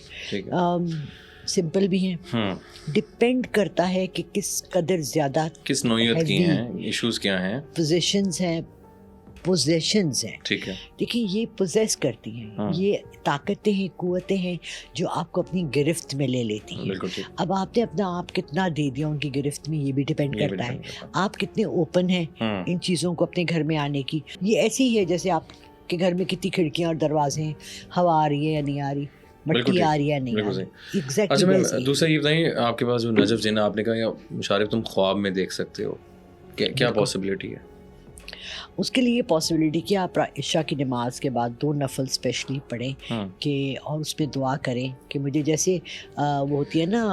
سمپل بھی ہیں، ڈپینڈ کرتا ہے کہ کس قدر زیادہ، کس نوعیت کی ہیں، ایشوز کیا ہیں، پوزیشنز ہیں. ٹھیک ہے. دیکھیں، یہ پوزیس کرتی ہیں، یہ طاقتیں ہیں، قوتیں ہیں جو آپ کو اپنی گرفت میں لے لیتی ہیں. اب آپ نے اپنا آپ کتنا دے دیا ان کی گرفت میں، یہ بھی ڈیپینڈ کرتا ہے آپ کتنے اوپن ہیں ان چیزوں کو اپنے گھر میں آنے کی. یہ ایسی ہی ہے جیسے آپ کے گھر میں کتنی کھڑکیاں اور دروازے ہیں، ہوا آ رہی ہے یا نہیں آ رہی، مٹی آ رہی ہے نہیں آ رہی. اچھا میم، دوسرا یہ بتائیے، آپ کے پاس جو نجف جن آپ نے کہا مشارف تم خواب میں دیکھ سکتے ہو، کیا پاسبلٹی ہے؟ اس کے لیے پاسبلٹی کہ آپ عشاء کی نماز کے بعد 2 نفل اسپیشلی پڑھیں کہ اور اس پہ دعا کریں کہ مجھے جیسے وہ ہوتی ہے نا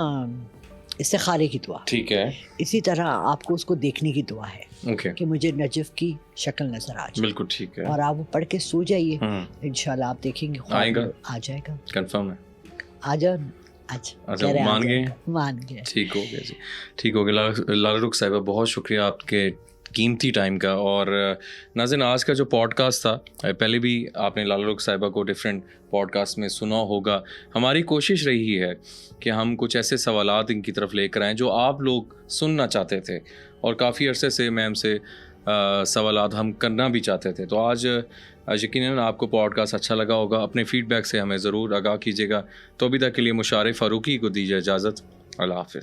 استخارے کی دعا، ٹھیک ہے، اسی طرح آپ کو اس کو دیکھنے کی دعا ہے کہ مجھے نجف کی شکل نظر آ جائے. بالکل ٹھیک ہے. اور آپ وہ پڑھ کے سو جائیے، انشاءاللہ آپ دیکھیں گے آ جائے گا. کنفرم ہے؟ آ جاؤ. اچھا، مان گئے. ٹھیک ہو گیا جی، ٹھیک ہو گیا. لالا رخ صاحبہ، بہت شکریہ آپ کے قیمتی ٹائم کا. اور ناظرین، آج کا جو پوڈ کاسٹ تھا، پہلے بھی آپ نے لالا رخ صاحبہ کو ڈفرینٹ پوڈ کاسٹ میں سنا ہوگا. ہماری کوشش رہی ہے کہ ہم کچھ ایسے سوالات ان کی طرف لے کر آئیں جو آپ لوگ سننا چاہتے تھے، اور کافی عرصے سے میم سے سوالات ہم کرنا بھی چاہتے تھے. تو آج یقیناً آپ کو پوڈ کاسٹ اچھا لگا ہوگا. اپنے فیڈ بیک سے ہمیں ضرور آگاہ کیجیے گا. تو ابھی تک کے لیے مشارف فاروقی کو دیجیے اجازت. اللہ حافظ.